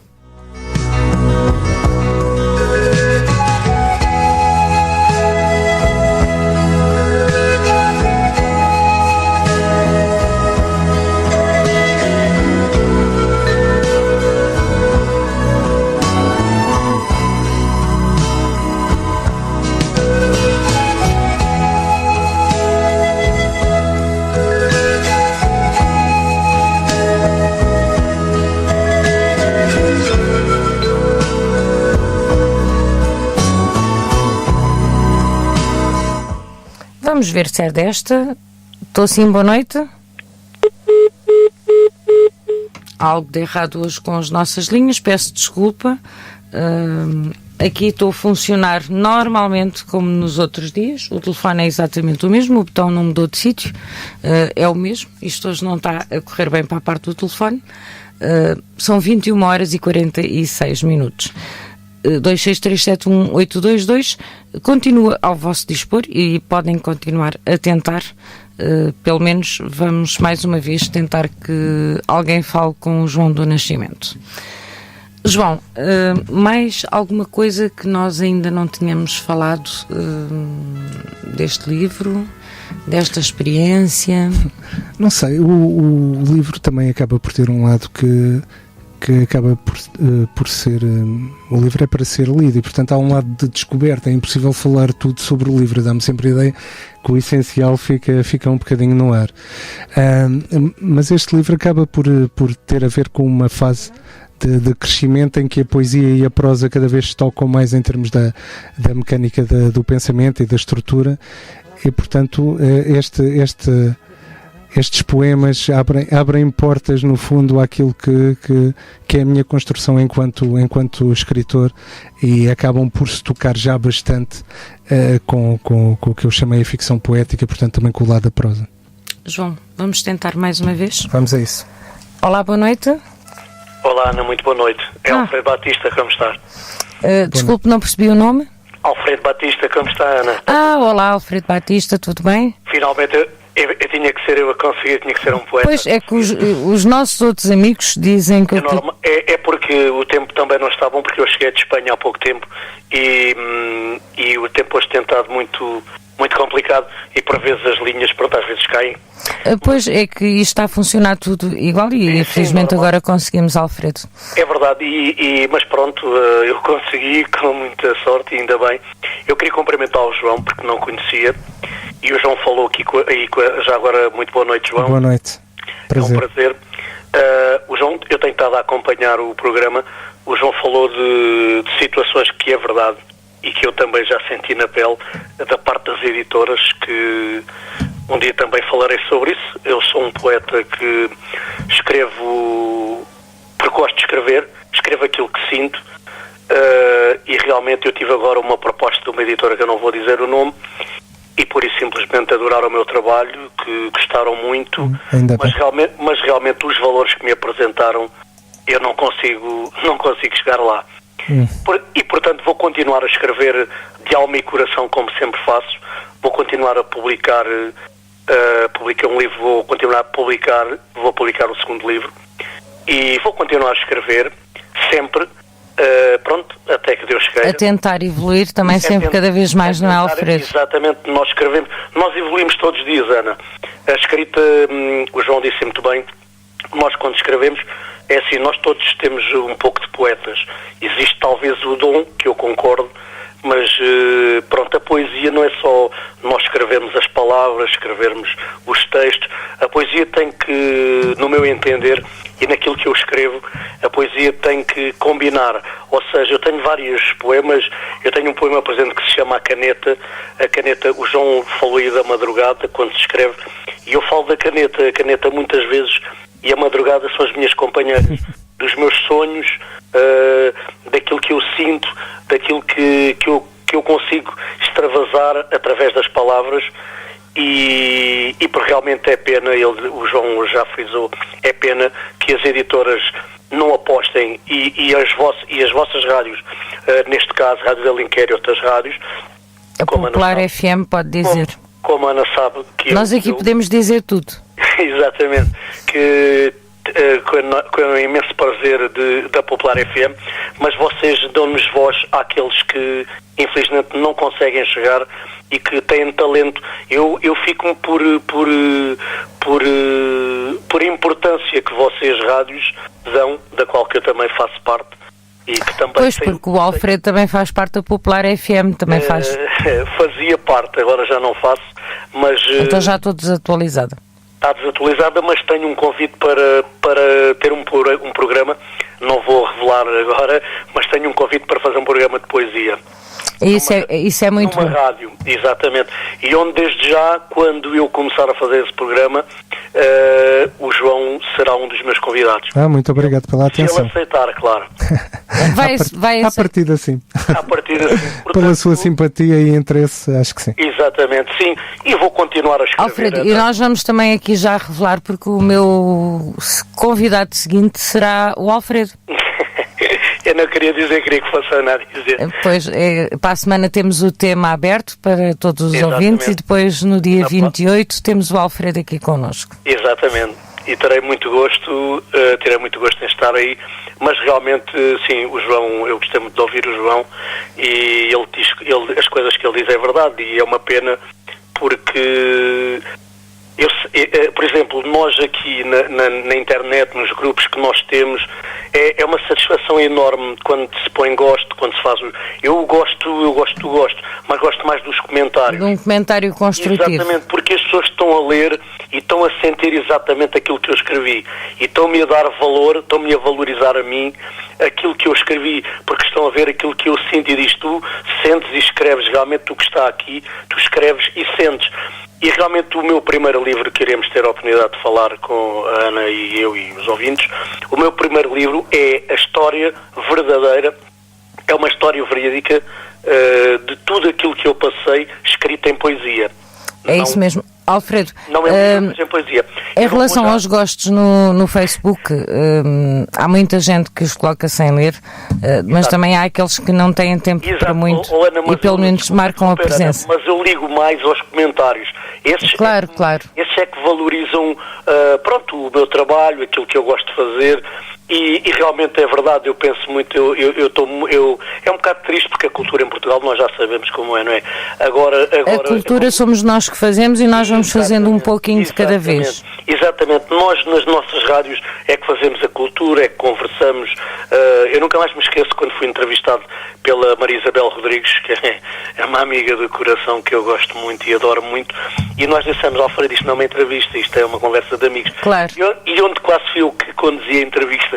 Vamos ver se é desta. Estou sim, boa noite. Algo de errado hoje com as nossas linhas, peço desculpa. Aqui estou a funcionar normalmente como nos outros dias. O telefone é exatamente o mesmo, o botão não mudou de sítio, é o mesmo. Isto hoje não está a correr bem para a parte do telefone. São 21 horas e 46 minutos. 263718222 continua ao vosso dispor e podem continuar a tentar, pelo menos vamos mais uma vez tentar que alguém fale com o João do Nascimento. João, mais alguma coisa que nós ainda não tínhamos falado deste livro, desta experiência? Não sei, o livro também acaba por ter um lado que que acaba por ser... o livro é para ser lido e, portanto, há um lado de descoberta. É impossível falar tudo sobre o livro. Dá-me sempre a ideia que o essencial fica um bocadinho no ar. Mas este livro acaba por ter a ver com uma fase de crescimento em que a poesia e a prosa cada vez tocam mais em termos da mecânica do pensamento e da estrutura. E, portanto, estes poemas abrem portas, no fundo, àquilo que é a minha construção enquanto escritor, e acabam por se tocar já bastante com o que eu chamei a ficção poética, portanto também com o lado da prosa. João, vamos tentar mais uma vez? Vamos a isso. Olá, boa noite. Olá, Ana, muito boa noite. É Alfredo Batista, como está? Desculpe, não percebi o nome. Alfredo Batista, como está, Ana? Olá, Alfredo Batista, tudo bem? Finalmente eu tinha que ser eu a conseguir, tinha que ser um poeta. Pois, é que os nossos outros amigos dizem que... É porque o tempo também não está bom, porque eu cheguei de Espanha há pouco tempo e o tempo hoje tem estado muito complicado e por vezes as linhas, pronto, às vezes caem. Pois, é que isto está a funcionar tudo igual e infelizmente agora conseguimos, Alfredo. É verdade, mas pronto, eu consegui com muita sorte e ainda bem. Eu queria cumprimentar o João porque não conhecia e o João falou aqui, já agora, muito boa noite, João. Boa noite. Prazer. É um prazer. O João, eu tenho estado a acompanhar o programa, o João falou de situações que é verdade e que eu também já senti na pele da parte das editoras, que um dia também falarei sobre isso. Eu sou um poeta que escrevo porque gosto de escrever, escrevo aquilo que sinto, e realmente eu tive agora uma proposta de uma editora que eu não vou dizer o nome, e por isso simplesmente adoraram o meu trabalho, que gostaram muito, mas realmente os valores que me apresentaram eu não consigo chegar lá. E portanto vou continuar a escrever de alma e coração, como sempre faço. Vou continuar a publicar um livro, vou publicar o segundo livro e vou continuar a escrever sempre, pronto, até que Deus queira. A tentar evoluir também sempre cada vez mais, não é, Alfredo? Exatamente, nós evoluímos todos os dias, Ana. A escrita, o João disse muito bem, nós quando escrevemos, é assim, nós todos temos um pouco de poetas. Existe talvez o dom, que eu concordo, mas pronto, a poesia não é só nós escrevermos as palavras, escrevermos os textos. A poesia tem que, no meu entender, e naquilo que eu escrevo, a poesia tem que combinar. Ou seja, eu tenho vários poemas, eu tenho um poema, por exemplo, que se chama A Caneta. A caneta, o João falou aí da madrugada, quando se escreve, e eu falo da caneta. A caneta muitas vezes, e a madrugada são as minhas companheiras, dos meus sonhos, daquilo que eu sinto, daquilo que eu consigo extravasar através das palavras, e porque realmente é pena, o João já frisou, é pena que as editoras não apostem, e as vossas rádios, neste caso Rádio de Alenquer e outras rádios, a Popular FM pode dizer. Como a Ana sabe, que nós aqui podemos dizer tudo. Exatamente, que com o imenso prazer da Popular FM, mas vocês dão-nos voz àqueles que infelizmente não conseguem chegar e que têm talento. Eu fico por importância que vocês rádios dão, da qual que eu também faço parte. E que também porque o Alfredo também faz parte da Popular FM, também faz. Fazia parte, agora já não faço, mas... Então já estou desatualizada. Está desatualizada, mas tenho um convite para ter um programa, não vou revelar agora, mas tenho um convite para fazer um programa de poesia. Isso é muito bom. Numa rádio, exatamente. E onde desde já, quando eu começar a fazer esse programa, o João será um dos meus convidados. Muito obrigado pela atenção. Se ele aceitar, claro. À partida sim. Portanto, pela sua simpatia e interesse, acho que sim. Exatamente, sim. E vou continuar a escrever. Alfredo, e nós vamos também aqui já revelar, porque o meu convidado seguinte será o Alfredo. Eu não queria dizer, queria que fosse a Ana a dizer. Pois, para a semana temos o tema aberto para todos os ouvintes, e depois no dia 28 temos o Alfredo aqui connosco. Exatamente, e terei muito gosto em estar aí, mas realmente, sim, o João, eu gostei muito de ouvir o João, e ele diz, as coisas que ele diz é verdade, e é uma pena porque... por exemplo, nós aqui na internet, nos grupos que nós temos, é uma satisfação enorme quando se põe gosto, quando se faz... Eu gosto, mas gosto mais dos comentários. De um comentário construtivo. Exatamente, porque as pessoas estão a ler e estão a sentir exatamente aquilo que eu escrevi. E estão-me a dar valor, estão-me a valorizar a mim aquilo que eu escrevi, porque estão a ver aquilo que eu sinto e diz: tu sentes e escreves realmente o que está aqui, tu escreves e sentes. E realmente o meu primeiro livro, que iremos ter a oportunidade de falar com a Ana e eu e os ouvintes, o meu primeiro livro é a história verdadeira, é uma história verídica de tudo aquilo que eu passei, escrita em poesia. É isso mesmo. Alfredo, não é mas em poesia. Em relação aos gostos no Facebook, há muita gente que os coloca sem ler, mas também há aqueles que não têm tempo para muito e pelo menos marcam a presença. Mas eu ligo mais aos comentários. Esses claro. Esses é que valorizam o meu trabalho, aquilo que eu gosto de fazer. E realmente é verdade, eu penso muito, é um bocado triste porque a cultura em Portugal nós já sabemos como é, não é? Agora a cultura somos nós que fazemos e nós vamos fazendo um pouquinho de cada vez. Exatamente, nós nas nossas rádios é que fazemos a cultura, é que conversamos. Eu nunca mais me esqueço quando fui entrevistado pela Maria Isabel Rodrigues, que é uma amiga do coração que eu gosto muito e adoro muito, e nós dissemos: Alfredo, isto não é uma entrevista, isto é uma conversa de amigos. Claro. E onde quase fui eu que conduzia a entrevista,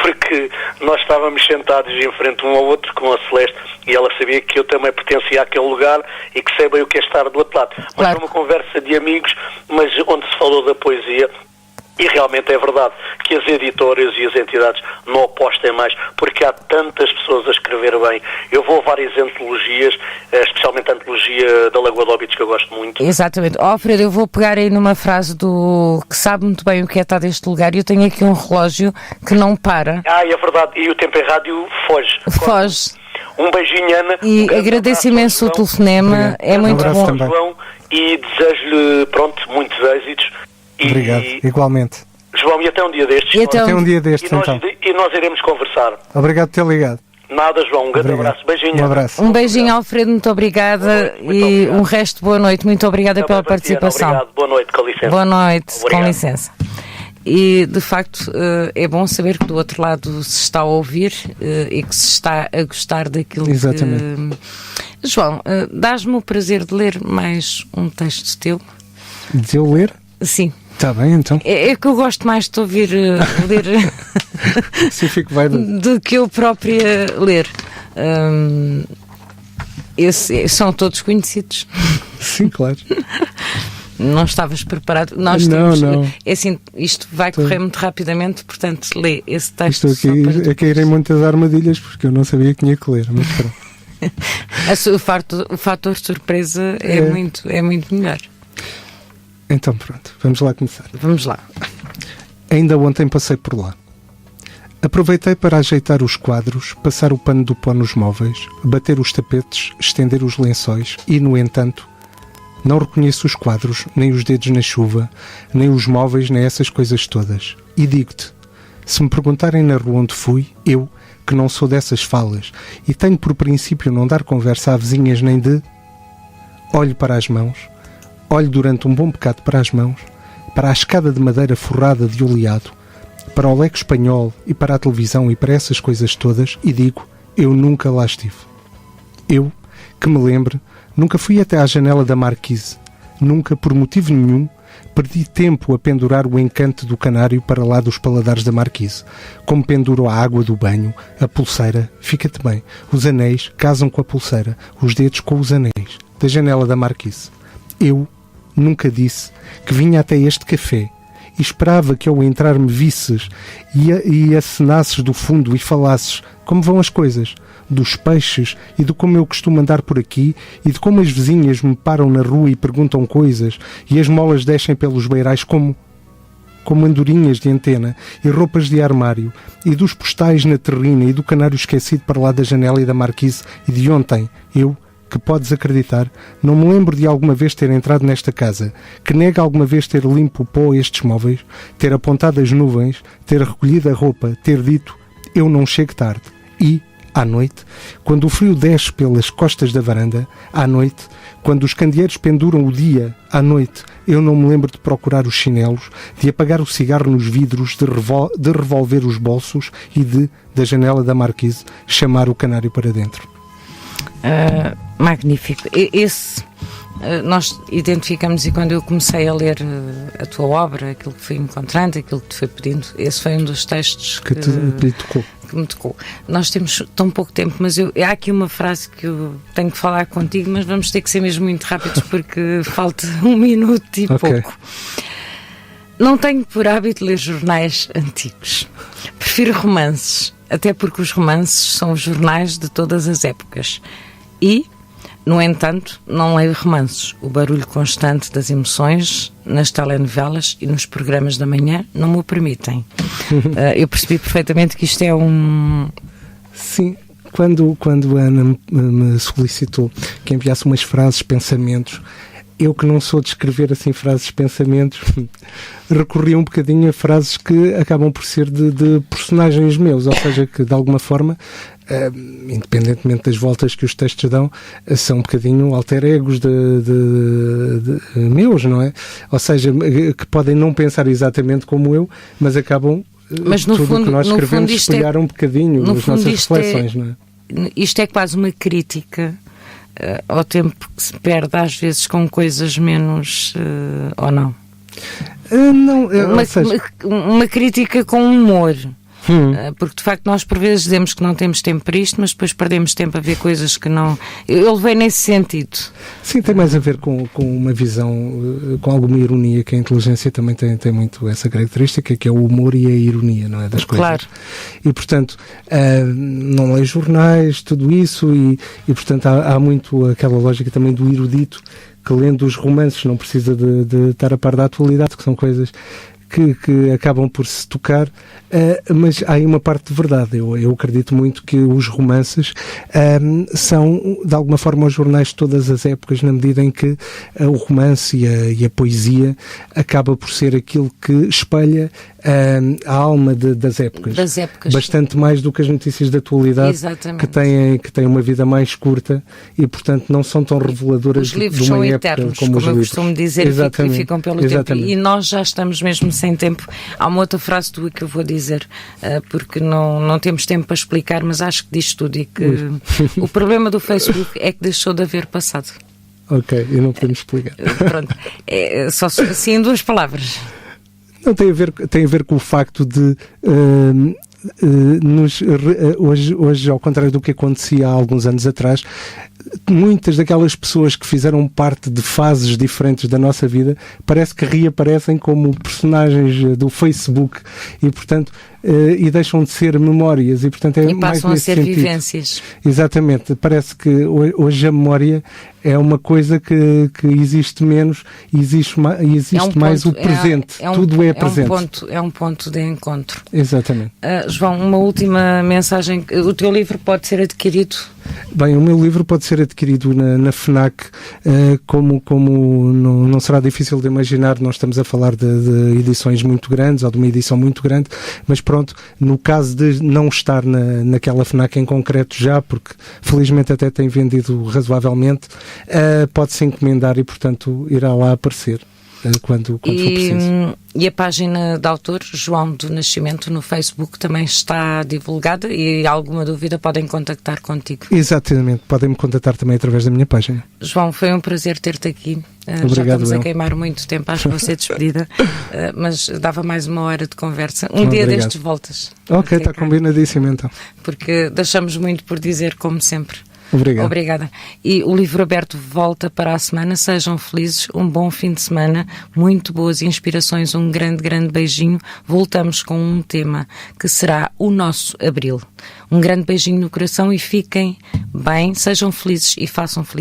porque nós estávamos sentados em frente um ao outro com a Celeste e ela sabia que eu também pertencia àquele lugar e que sei bem o que é estar do outro lado. Mas foi uma conversa de amigos, mas onde se falou da poesia. E realmente é verdade que as editoras e as entidades não apostem mais, porque há tantas pessoas a escrever bem. Eu vou a várias antologias, especialmente a antologia da Lagoa de Óbidos, que eu gosto muito. Exatamente. Alfredo, eu vou pegar aí numa frase do que sabe muito bem o que é estar deste lugar, e eu tenho aqui um relógio que não para. É verdade, e o tempo em rádio foge. Um beijinho, Ana. E agradeço imenso o telefonema, é muito bom. João, e desejo-lhe, muitos êxitos. Obrigado, igualmente. João, e até um dia destes. Até um dia destes, então. E nós iremos conversar. Obrigado por ter ligado. Nada, João, um grande abraço. Beijinho. Um abraço. Um beijinho, Alfredo, muito obrigada. Muito obrigado. Um resto de boa noite. Muito obrigada pela participação. Obrigado, boa noite, com licença. Boa noite, obrigado. Com licença. E, de facto, é bom saber que do outro lado se está a ouvir e que se está a gostar daquilo. Exatamente. Que... João, dás-me o prazer de ler mais um texto teu? De eu ler? Sim. Está bem, então. É que eu gosto mais de ouvir ler Sim, fico bem do que eu própria ler. São todos conhecidos. Sim, claro. Não estavas preparado? Não. É assim, isto vai correr muito rapidamente, portanto, lê esse texto. Estou aqui a cair em muitas armadilhas porque eu não sabia que tinha que ler, mas pronto. O fator surpresa é muito melhor. Então pronto, vamos lá começar. Vamos lá. Ainda ontem passei por lá. Aproveitei para ajeitar os quadros, passar o pano do pó nos móveis, bater os tapetes, estender os lençóis e, no entanto, não reconheço os quadros, nem os dedos na chuva, nem os móveis, nem essas coisas todas. E digo-te, se me perguntarem na rua onde fui, eu, que não sou dessas falas, e tenho por princípio não dar conversa a vizinhas nem de... Olho para as mãos, olho durante um bom bocado para as mãos, para a escada de madeira forrada de oleado, para o leque espanhol e para a televisão e para essas coisas todas, e digo, eu nunca lá estive. Eu, que me lembre, nunca fui até à janela da marquise, nunca, por motivo nenhum, perdi tempo a pendurar o encanto do canário para lá dos paladares da marquise, como penduro a água do banho, a pulseira, fica-te bem, os anéis casam com a pulseira, os dedos com os anéis, da janela da marquise. Eu nunca disse que vinha até este café e esperava que ao entrar me visses e acenasses do fundo e falasses como vão as coisas, dos peixes e de como eu costumo andar por aqui e de como as vizinhas me param na rua e perguntam coisas e as molas descem pelos beirais como andorinhas de antena e roupas de armário e dos postais na terrina e do canário esquecido para lá da janela e da marquise e de ontem eu, que podes acreditar, não me lembro de alguma vez ter entrado nesta casa, que nega alguma vez ter limpo o pó a estes móveis, ter apontado as nuvens, ter recolhido a roupa, ter dito, eu não chego tarde. E, à noite, quando o frio desce pelas costas da varanda, à noite, quando os candeeiros penduram o dia, à noite, eu não me lembro de procurar os chinelos, de apagar o cigarro nos vidros, de revolver os bolsos e da janela da marquise, chamar o canário para dentro. Magnífico. Nós identificamos, e quando eu comecei a ler a tua obra, aquilo que fui encontrando, aquilo que te fui pedindo, esse foi um dos textos que lhe tocou. Que me tocou. Nós temos tão pouco tempo, mas há aqui uma frase que eu tenho que falar contigo, mas vamos ter que ser mesmo muito rápidos porque falta 1 minuto e pouco. Não tenho por hábito ler jornais antigos. Prefiro romances, até porque os romances são os jornais de todas as épocas. E, no entanto, não leio romances. O barulho constante das emoções nas telenovelas e nos programas da manhã não me o permitem. Eu percebi perfeitamente que isto é um... Sim, quando a Ana me solicitou que enviasse umas frases, pensamentos, eu que não sou de escrever assim frases, pensamentos, recorri um bocadinho a frases que acabam por ser de personagens meus, ou seja, que de alguma forma, independentemente das voltas que os textos dão, são um bocadinho alter egos de meus, não é? Ou seja, que podem não pensar exatamente como eu, mas acabam, mas no tudo fundo, que nós escrevemos, espelhar um bocadinho as nossas reflexões, não é? Isto é quase uma crítica ao tempo que se perde às vezes com coisas menos, ou não? Não, uma crítica com humor. Porque de facto nós por vezes dizemos que não temos tempo para isto, mas depois perdemos tempo a ver coisas que não... Eu levei nesse sentido. Sim, tem mais a ver com uma visão, com alguma ironia, que a inteligência também tem muito essa característica, que é o humor e a ironia, não é? Das coisas. Claro. E portanto, não leio jornais, tudo isso, e portanto há muito aquela lógica também do erudito, que lendo os romances não precisa de estar a par da atualidade, que são coisas que acabam por se tocar, mas há aí uma parte de verdade. Eu acredito muito que os romances são, de alguma forma, os jornais de todas as épocas, na medida em que o romance e a poesia acaba por ser aquilo que espelha a alma das épocas. Das épocas. Bastante mais do que as notícias da atualidade, que têm uma vida mais curta e, portanto, não são tão reveladoras de uma época. Os livros são eternos, como eu costumo dizer, e ficam pelo tempo. E nós já estamos mesmo sem tempo. Há uma outra frase tua que eu vou dizer, porque não temos tempo para explicar, mas acho que diz tudo, e que o problema do Facebook é que deixou de haver passado. Ok, e não podemos explicar. Pronto, só assim em 2 palavras. Não, tem a ver com o facto de hoje, ao contrário do que acontecia há alguns anos atrás, muitas daquelas pessoas que fizeram parte de fases diferentes da nossa vida parece que reaparecem como personagens do Facebook e, portanto, e deixam de ser memórias, e portanto é mais passam a ser sentido. Vivências. Exatamente, parece que hoje a memória é uma coisa que existe menos, existe mais o presente, tudo é presente. É um ponto de encontro. Exatamente. João, uma última mensagem, o teu livro pode ser adquirido? Bem, o meu livro pode ser adquirido na FNAC, como não será difícil de imaginar, nós estamos a falar de edições muito grandes, ou de uma edição muito grande, mas pronto, no caso de não estar naquela FNAC em concreto já, porque felizmente até tem vendido razoavelmente, pode-se encomendar e, portanto, irá lá aparecer quando for preciso. E a página de autor, João do Nascimento, no Facebook também está divulgada, e alguma dúvida podem contactar contigo. Exatamente, podem-me contactar também através da minha página. João, foi um prazer ter-te aqui. Obrigado, já estamos a queimar muito tempo, acho que vou ser despedida, mas dava mais 1 hora de conversa. Dia destes voltas. Ok, está combinadíssimo então. Porque deixamos muito por dizer, como sempre. Obrigado. Obrigada. E o Livro Aberto volta para a semana. Sejam felizes, um bom fim de semana, muito boas inspirações, um grande, grande beijinho. Voltamos com um tema que será o nosso Abril. Um grande beijinho no coração e fiquem bem, sejam felizes e façam felicidade.